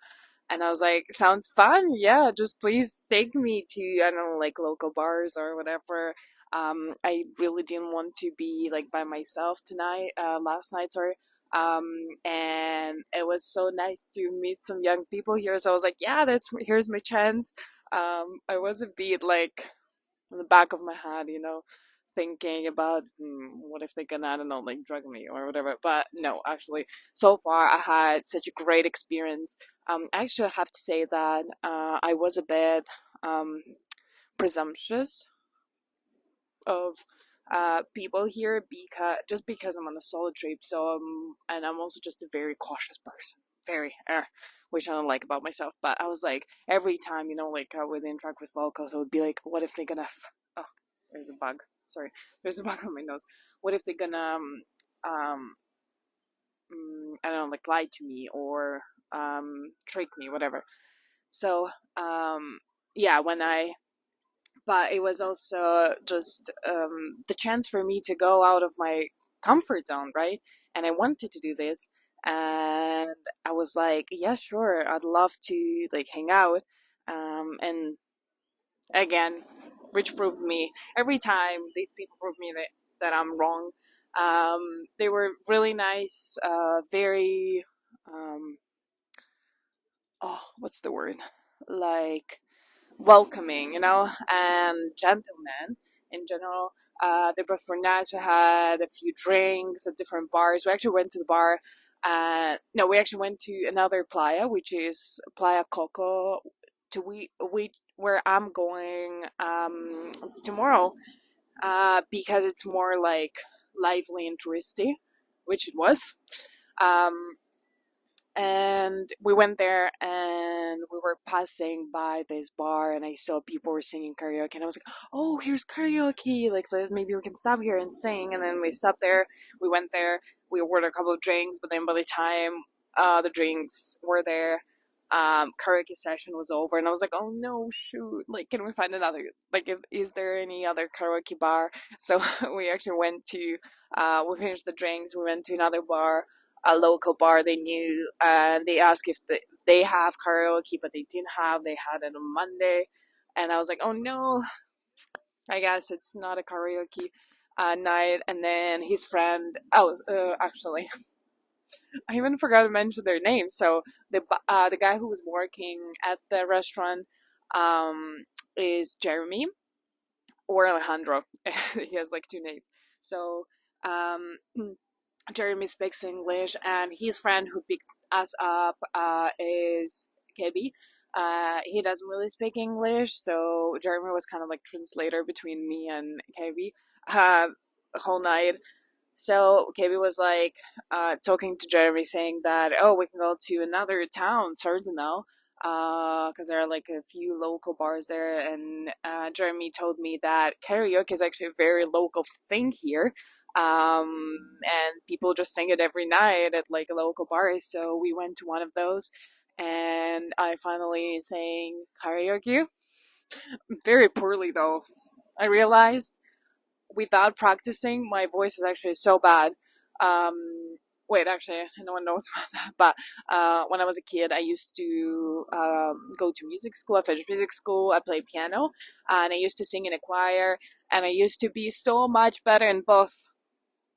And I was like, "Sounds fun. Yeah, just please take me to, I don't know, like local bars or whatever." I really didn't want to be like by myself last night, sorry. And it was so nice to meet some young people here. So I was like, "Yeah, here's my chance." I was a bit like in the back of my head, thinking about what if they're gonna, I don't know, like drug me or whatever. But no, actually, so far I had such a great experience. Actually, I have to say that I was a bit presumptuous of people here because I'm on a solo trip. So and I'm also just a very cautious person, very which I don't like about myself. But I was like every time, like I would interact with locals, I would be like, what if they're gonna? Oh, there's a bug. Sorry, there's a bug on my nose. What if they're gonna um I don't know, like lie to me or trick me, whatever. So yeah, when I but it was also just the chance for me to go out of my comfort zone, right? And I wanted to do this, and I was like, yeah, sure, I'd love to like hang out. And again, which proved me every time these people prove me that I'm wrong. They were really nice, very oh, what's the word? Like welcoming, and gentlemen in general. They both were nice. We had a few drinks at different bars. We actually went to the bar. No, we actually went to another playa, which is Playa Coco, we where I'm going tomorrow, because it's more like lively and touristy, which it was. Um, and we went there and we were passing by this bar and I saw people were singing karaoke and I was like, "Oh, here's karaoke, like maybe we can stop here and sing." And then we stopped there, we went there, we ordered a couple of drinks, but then by the time the drinks were there, karaoke session was over and I was like, "Oh no, shoot, like can we find another, like is there any other karaoke bar?" So we actually went to we finished the drinks, we went to another bar, a local bar they knew, and they asked if they have karaoke, but they didn't have. They had it on Monday, and I was like, "Oh no, I guess it's not a karaoke night." And then his friend, actually, I even forgot to mention their names. So the guy who was working at the restaurant is Jeremy or Alejandro. He has like two names. So um, Jeremy speaks English, and his friend who picked us up is Kebi. He doesn't really speak English, so Jeremy was kind of like translator between me and KB the whole night. So KB was like talking to Jeremy, saying that, oh, we can go to another town, Sardinal, because there are like a few local bars there. And Jeremy told me that karaoke is actually a very local thing here. And people just sing it every night at like a local bar. So we went to one of those, and I finally sang karaoke. Very poorly though. I realized without practicing, my voice is actually so bad. Wait, actually, no one knows about that. But when I was a kid, I used to go to music school. I finished music school. I played piano, and I used to sing in a choir. And I used to be so much better in both.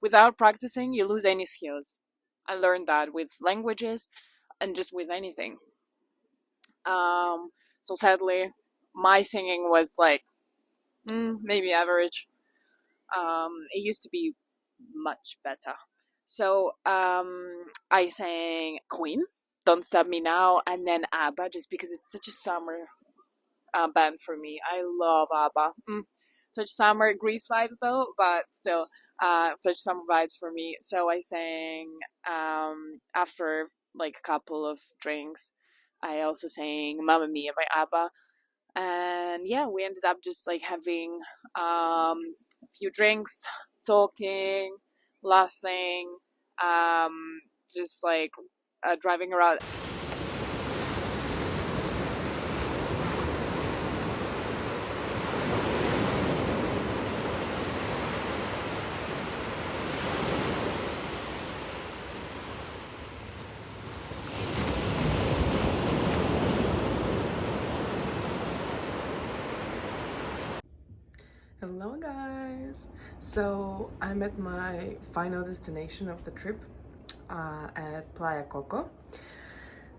Without practicing, you lose any skills. I learned that with languages and just with anything. So sadly, my singing was like maybe average. It used to be much better. So I sang Queen, Don't Stop Me Now, and then ABBA, just because it's such a summer band for me. I love ABBA. Such summer Grease vibes though, but still such summer vibes for me. So I sang after like a couple of drinks. I also sang Mamma Mia by ABBA, and yeah, we ended up just like having a few drinks, talking, laughing, just like driving around. Hello guys! So I'm at my final destination of the trip at Playa Coco.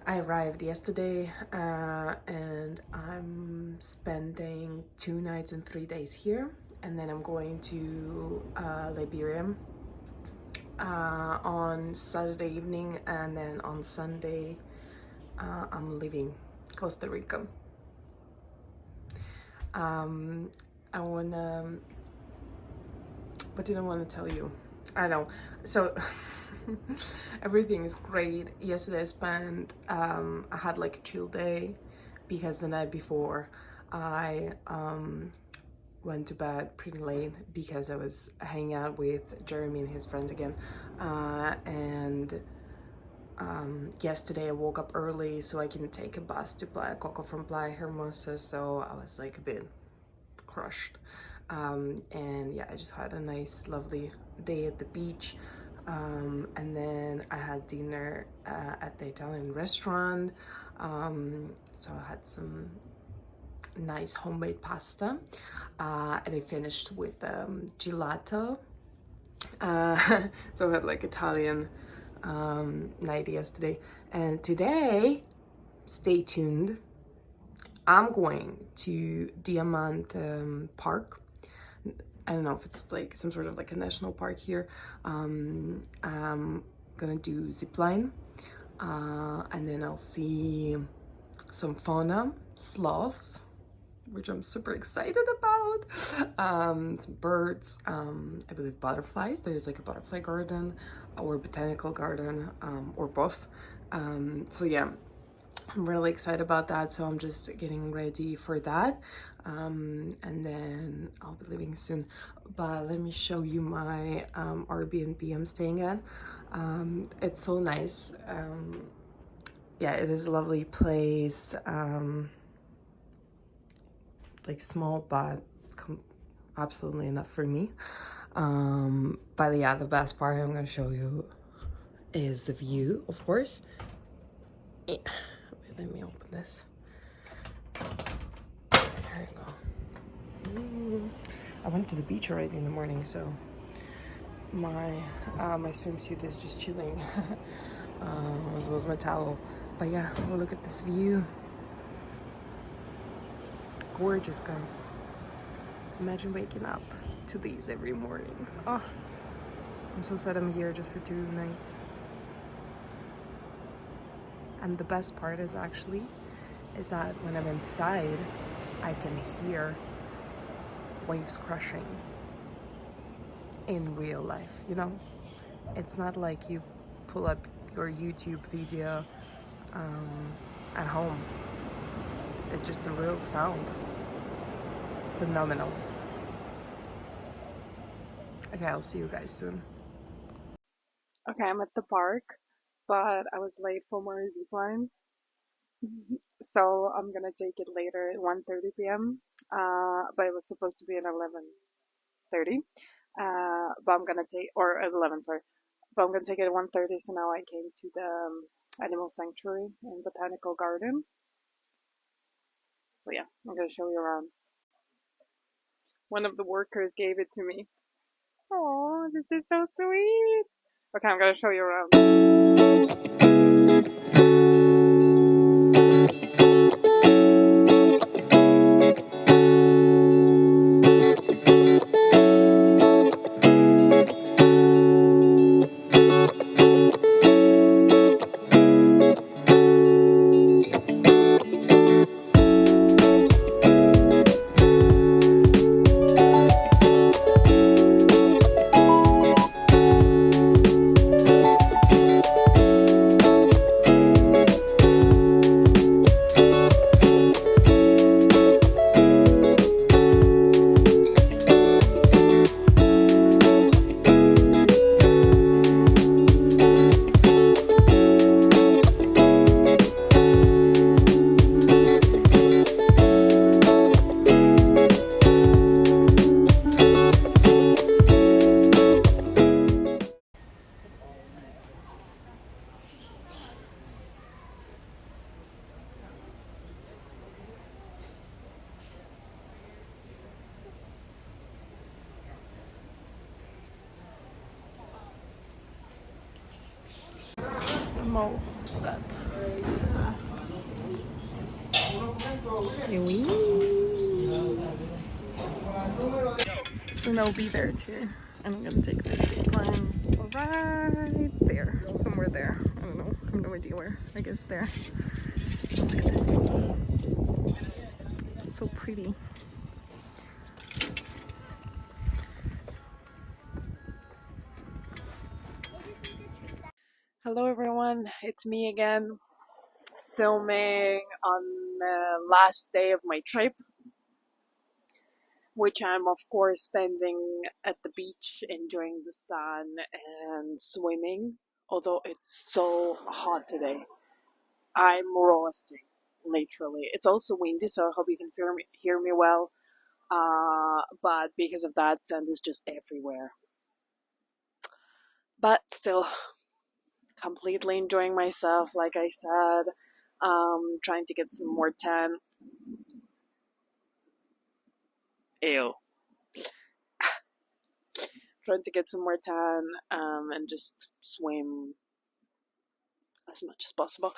I arrived yesterday and I'm spending 2 nights and 3 days here, and then I'm going to Liberia on Saturday evening, and then on Sunday I'm leaving Costa Rica. I wanna, what did I want to tell you? I know. So everything is great. Yesterday I spent, I had like a chill day because the night before I went to bed pretty late because I was hanging out with Jeremy and his friends again. And yesterday I woke up early so I can take a bus to Playa Coco from Playa Hermosa, so I was like a bit crushed. And yeah, I just had a nice lovely day at the beach, and then I had dinner at the Italian restaurant, so I had some nice homemade pasta, and I finished with gelato. So I had like Italian night yesterday, and today, stay tuned, I'm going to Diamant Park. I don't know if it's like some sort of like a national park here. I'm gonna do zipline, and then I'll see some fauna, sloths, which I'm super excited about, some birds, I believe butterflies. There's like a butterfly garden or botanical garden, or both. So yeah, I'm really excited about that, so I'm just getting ready for that, and then I'll be leaving soon. But let me show you my Airbnb I'm staying at. It's so nice. Yeah, it is a lovely place, like small but absolutely enough for me. But yeah, the best part I'm going to show you is the view, of course. Let me open this. There you go. I went to the beach already in the morning, so my my swimsuit is just chilling, as well as my towel. But yeah, look at this view. Gorgeous, guys. Imagine waking up to these every morning. Oh, I'm so sad I'm here just for 2 nights. And the best part is actually is that when I'm inside, I can hear waves crashing in real life, you know? It's not like you pull up your YouTube video at home. It's just the real sound. Phenomenal. Okay, I'll see you guys soon. Okay, I'm at the park, but I was late for my zipline. So I'm gonna take it later at 1:30 p.m. But it was supposed to be at 11:30. But I'm gonna take, or at 11, sorry. But I'm gonna take it at 1:30. So now I came to the animal sanctuary and botanical garden. So yeah, I'm gonna show you around. One of the workers gave it to me. Oh, this is so sweet. Okay, I'm gonna show you around. I'm all set. Soon I'll be there too. And I'm gonna take this zip line right there. Somewhere there. I don't know. I have no idea where. I guess there. Look at this. So pretty. Hello everyone, it's me again, filming on the last day of my trip, which I'm of course spending at the beach, enjoying the sun and swimming, although it's so hot today. I'm roasting, literally. It's also windy, so I hope you can hear me well, but because of that, sand is just everywhere. But still, completely enjoying myself, like I said, trying to get some more tan. Ew. Trying to get some more tan, and just swim as much as possible.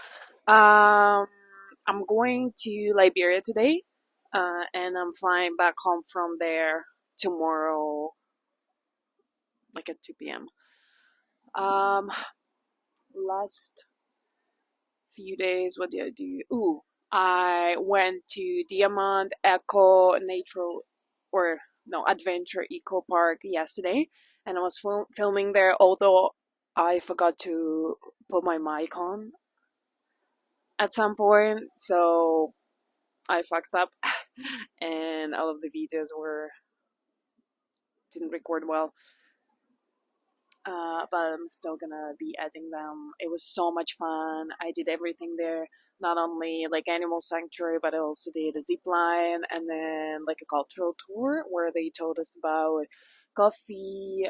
I'm going to Liberia today, and I'm flying back home from there tomorrow, like at 2 p.m. Last few days, what did I do? Ooh, I went to Diamond Eco Natural, or no, Adventure Eco Park yesterday, and I was filming there, although I forgot to put my mic on at some point, so I fucked up, and all of the videos didn't record well. But I'm still gonna be editing them. It was so much fun. I did everything there, not only like animal sanctuary, but I also did a zip line and then like a cultural tour where they told us about coffee,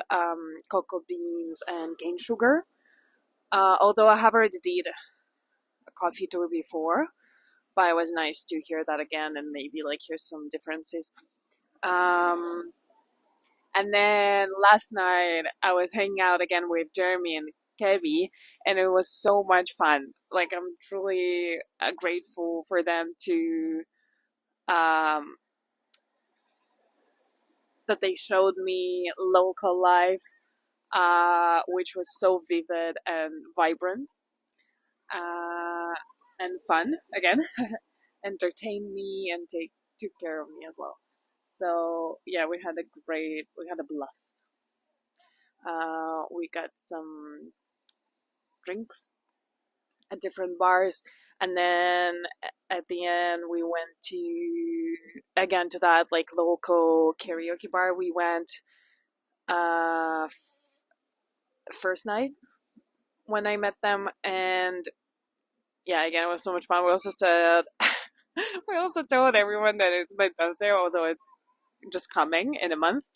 cocoa beans, and cane sugar. Although I have already did a coffee tour before, but it was nice to hear that again and maybe like hear some differences. And then last night I was hanging out again with Jeremy and Kevy, and it was so much fun. Like I'm truly grateful for them to um, that they showed me local life, which was so vivid and vibrant, and fun again. entertained me and took care of me as well. So yeah, we had a blast. We got some drinks at different bars, and then at the end we went to again to that like local karaoke bar. We went first night when I met them, and yeah, again it was so much fun. We also said we also told everyone that it's my birthday, although it's just coming in a month.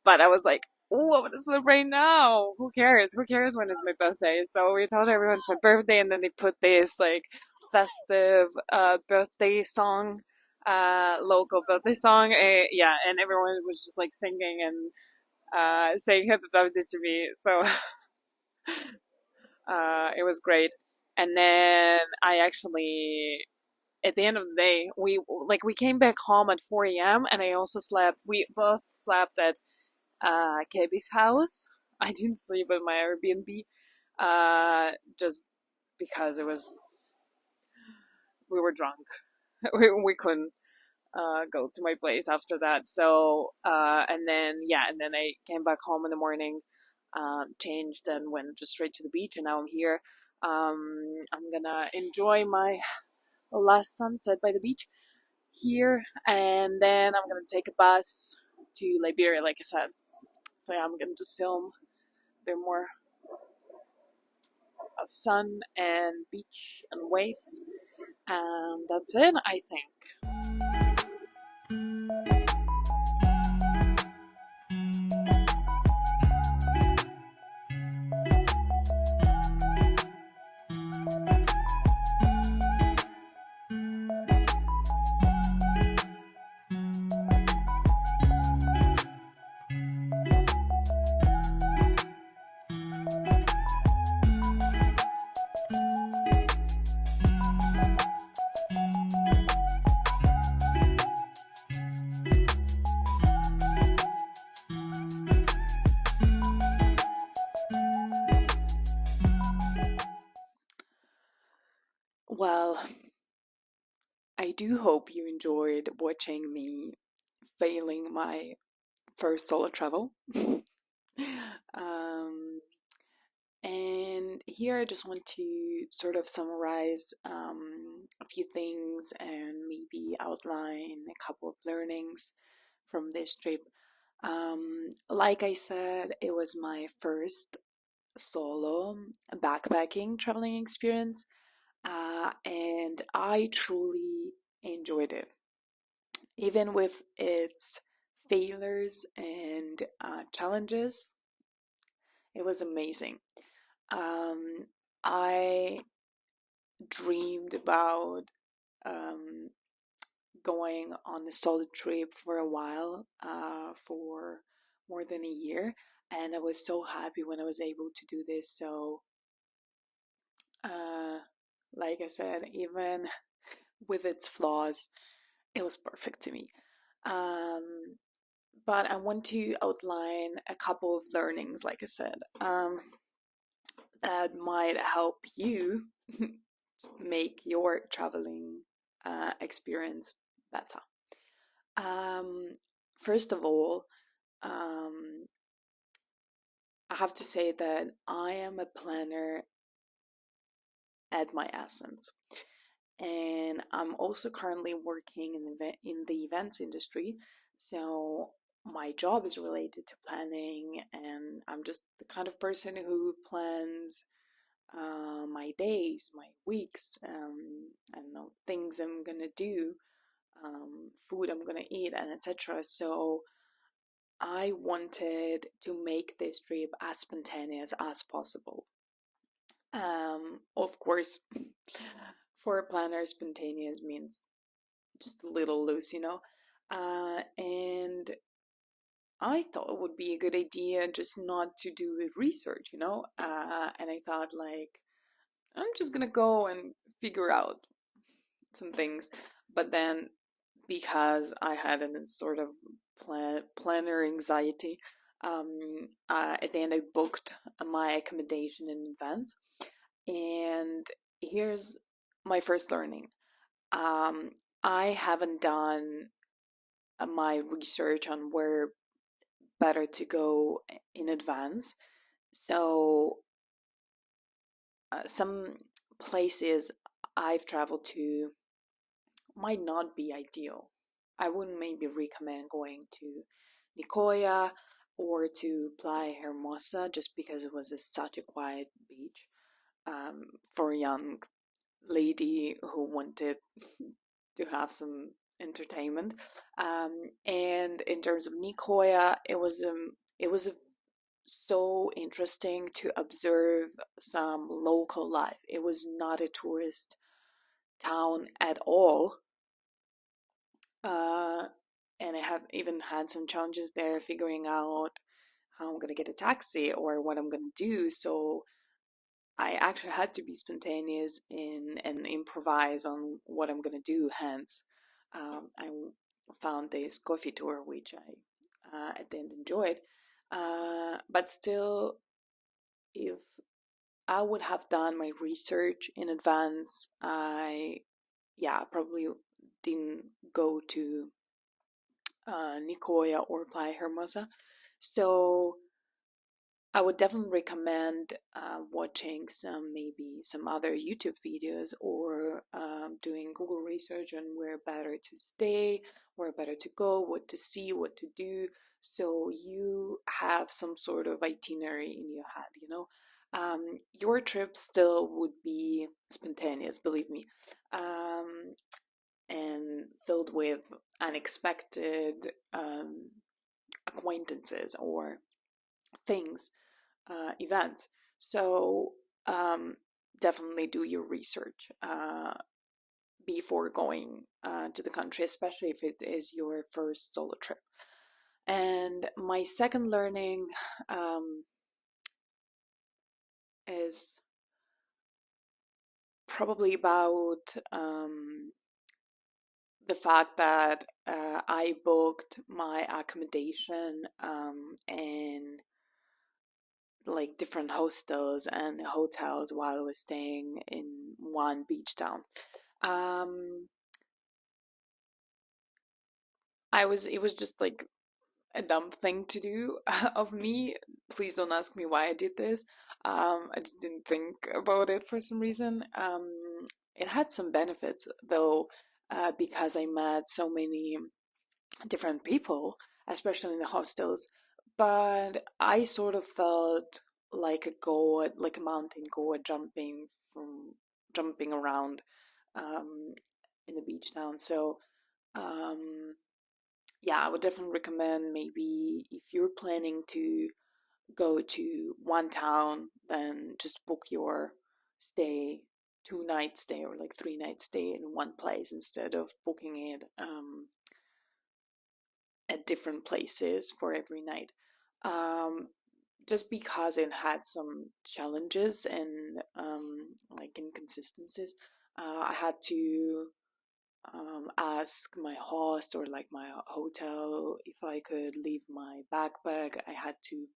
But I was like, oh, I want to celebrate now. Who cares? Who cares when it's my birthday? So we told everyone it's my birthday, and then they put this like festive birthday song, local birthday song. Yeah, and everyone was just like singing and saying happy birthday to me. So it was great. And then I actually, at the end of the day, we came back home at 4 a.m. and I also slept. We both slept at Kebi's house. I didn't sleep at my Airbnb, just because we were drunk. We couldn't go to my place after that. So and then I came back home in the morning, changed and went just straight to the beach, and now I'm here. I'm gonna enjoy my last sunset by the beach here, and then I'm gonna take a bus to Liberia, like I said. So yeah, I'm gonna just film a bit more of sun and beach and waves, and that's it, I think. Well, I do hope you enjoyed watching me failing my first solo travel. um, and here I just want to sort of summarize a few things and maybe outline a couple of learnings from this trip. Like I said, it was my first solo backpacking traveling experience, and I truly enjoyed it, even with its failures and challenges. It was amazing. I dreamed about um, going on a solo trip for a while, for more than a year, and I was so happy when I was able to do this. So, uh, like I said, even with its flaws, it was perfect to me. Um, but I want to outline a couple of learnings, like I said, that might help you make your traveling experience better. Um, First of all, um, I have to say that I am a planner at my essence. And I'm also currently working in the events industry. So my job is related to planning, and I'm just the kind of person who plans my days, my weeks, I don't know, things I'm gonna do, food I'm gonna eat, and etc. So I wanted to make this trip as spontaneous as possible. Of course, for a planner, spontaneous means just a little loose, you know. And I thought it would be a good idea just not to do research, you know. And I thought, like, I'm just gonna go and figure out some things. But then, because I had a sort of planner anxiety, at the end I booked my accommodation in advance. And here's my first learning. I haven't done my research on where better to go in advance. So some places I've traveled to might not be ideal. I wouldn't maybe recommend going to Nicoya or to Playa Hermosa just because it was such a quiet beach for a young lady who wanted to have some entertainment. And in terms of Nicoya, it was so interesting to observe some local life. It was not a tourist town at all. Uh, and I have even had some challenges there figuring out how I'm gonna get a taxi or what I'm gonna do. So I actually had to be spontaneous in and improvise on what I'm gonna do. Hence, I found this coffee tour, which I at the end enjoyed. But still, if I would have done my research in advance, probably didn't go to Nicoya or Playa Hermosa. So I would definitely recommend watching maybe some other YouTube videos or doing Google research on where better to stay, where better to go, what to see, what to do. So you have some sort of itinerary in your head. Your trip still would be spontaneous, believe me, and filled with unexpected acquaintances or things, events. So definitely do your research before going to the country, especially if it is your first solo trip. And my second learning is probably about the fact that I booked my accommodation and like different hostels and hotels while I was staying in one beach town. Um, it was just like a dumb thing to do of me. Please don't ask me why I did this. I just didn't think about it for some reason. It had some benefits though, because I met so many different people, especially in the hostels. But I sort of felt like a goat, like a mountain goat jumping around um, in the beach town. So um, yeah, I would definitely recommend maybe if you're planning to go to one town, then just book your stay, 2 night stay or like 3 night stay in one place instead of booking it at different places for every night. Um, just because it had some challenges and like inconsistencies, I had to ask my host or like my hotel if I could leave my backpack. I had to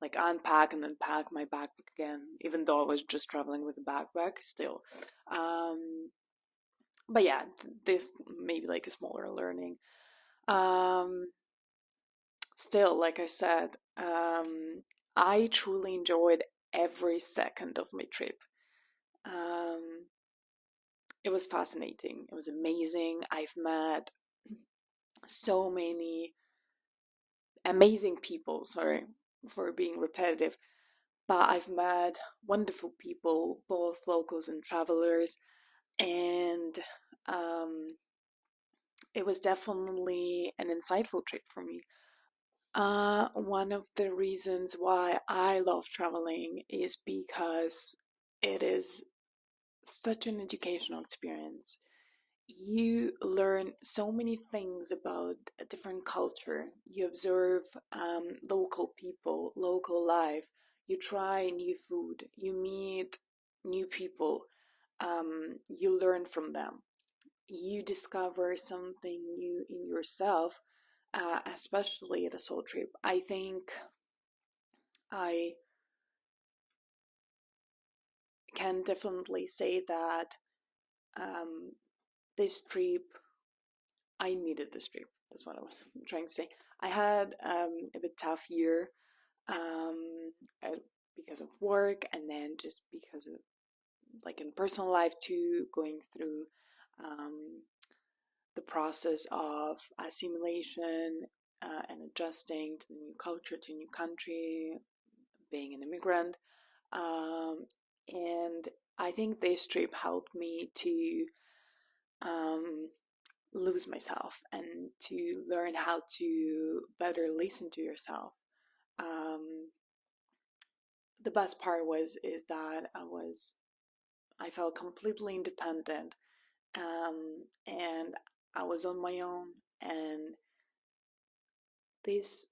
like unpack and then pack my backpack again, even though I was just traveling with a backpack still. Um, but yeah, this maybe like a smaller learning. Um, Still, like I said, I truly enjoyed every second of my trip. Um, it was fascinating. It was amazing. I've met so many amazing people. Sorry for being repetitive, but I've met wonderful people, both locals and travelers, and um, it was definitely an insightful trip for me. One of the reasons why I love traveling is because it is such an educational experience. You learn so many things about a different culture. You observe local people, local life. You try new food. You meet new people. You learn from them. You discover something new in yourself, especially at a solo trip. I think I can definitely say that this trip, I needed this trip. That's what I was trying to say. I had a bit tough year um, uh, because of work, and then just because of like in personal life too, going through um, the process of assimilation and adjusting to the new culture, to a new country, being an immigrant. Um, and I think this trip helped me to um, lose myself and to learn how to better listen to yourself. Um, the best part is that I felt completely independent, and I was on my own, and this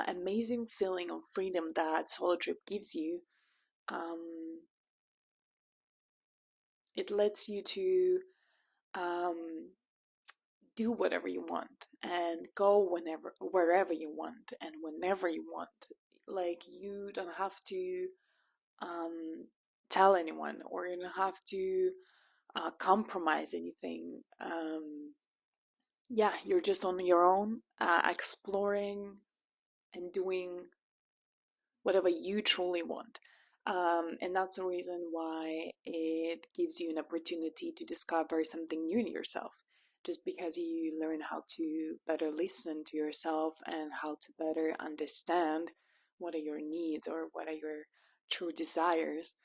amazing feeling of freedom that solo trip gives you, um, it lets you to um, do whatever you want and go wherever you want and whenever you want. Like, you don't have to um, tell anyone, or you don't have to compromise anything. Yeah, you're just on your own, exploring and doing whatever you truly want. And that's the reason why it gives you an opportunity to discover something new in yourself. Just because you learn how to better listen to yourself and how to better understand what are your needs or what are your true desires.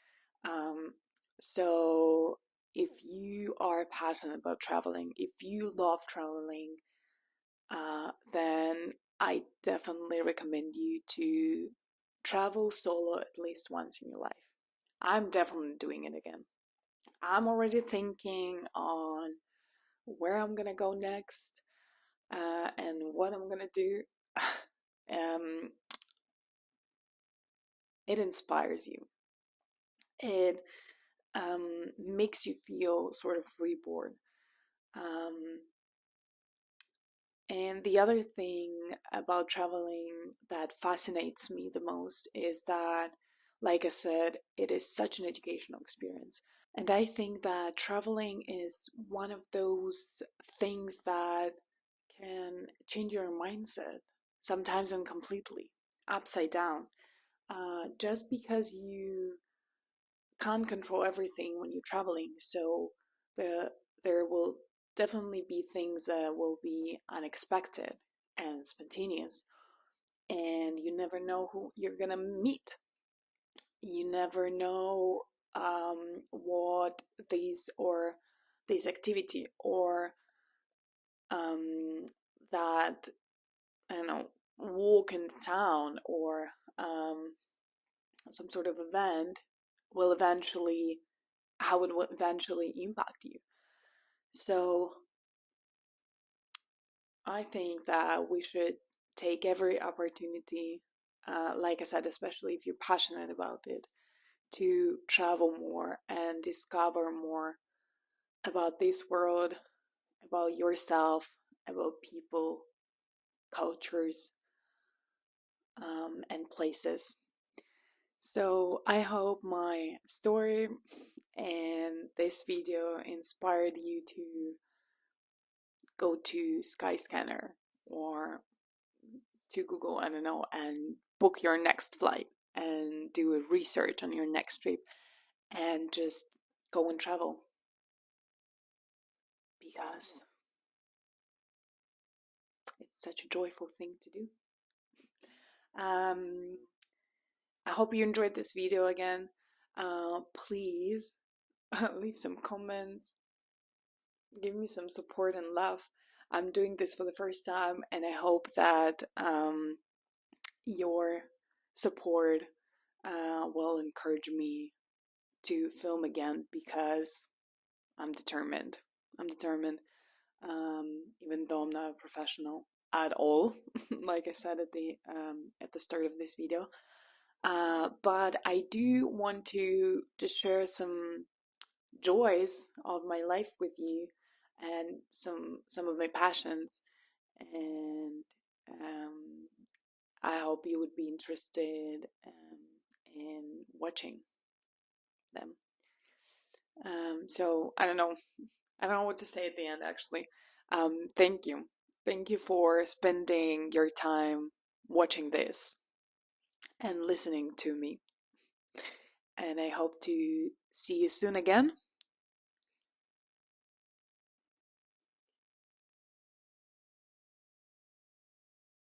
Um, so, if you are passionate about traveling, if you love traveling, then I definitely recommend you to travel solo at least once in your life. I'm definitely doing it again. I'm already thinking on where I'm gonna go next and what I'm gonna do. um, it inspires you. It makes you feel sort of reborn. Um, And the other thing about traveling that fascinates me the most is that, like I said, it is such an educational experience. And I think that traveling is one of those things that can change your mindset, sometimes and completely, upside down. Just because you can't control everything when you're traveling, so the there will definitely be things that will be unexpected and spontaneous, and you never know who you're gonna meet. You never know what this activity or um, that, I don't know, walk in town or some sort of event will eventually how it will eventually impact you. So I think that we should take every opportunity, like I said, especially if you're passionate about it, to travel more and discover more about this world, about yourself, about people, cultures, and places. So I hope my story and this video inspired you to go to Skyscanner or to Google, I don't know, and book your next flight and do a research on your next trip and just go and travel because it's such a joyful thing to do. Um, I hope you enjoyed this video again. Please leave some comments, give me some support and love. I'm doing this for the first time, and I hope that your support will encourage me to film again because I'm determined. I'm determined, even though I'm not a professional at all, like I said at the start of this video. But I do want to just share some joys of my life with you and some of my passions, and um, I hope you would be interested in watching them. So I don't know. I don't know what to say at the end, actually. Thank you. Thank you for spending your time watching this and listening to me. And I hope to see you soon again.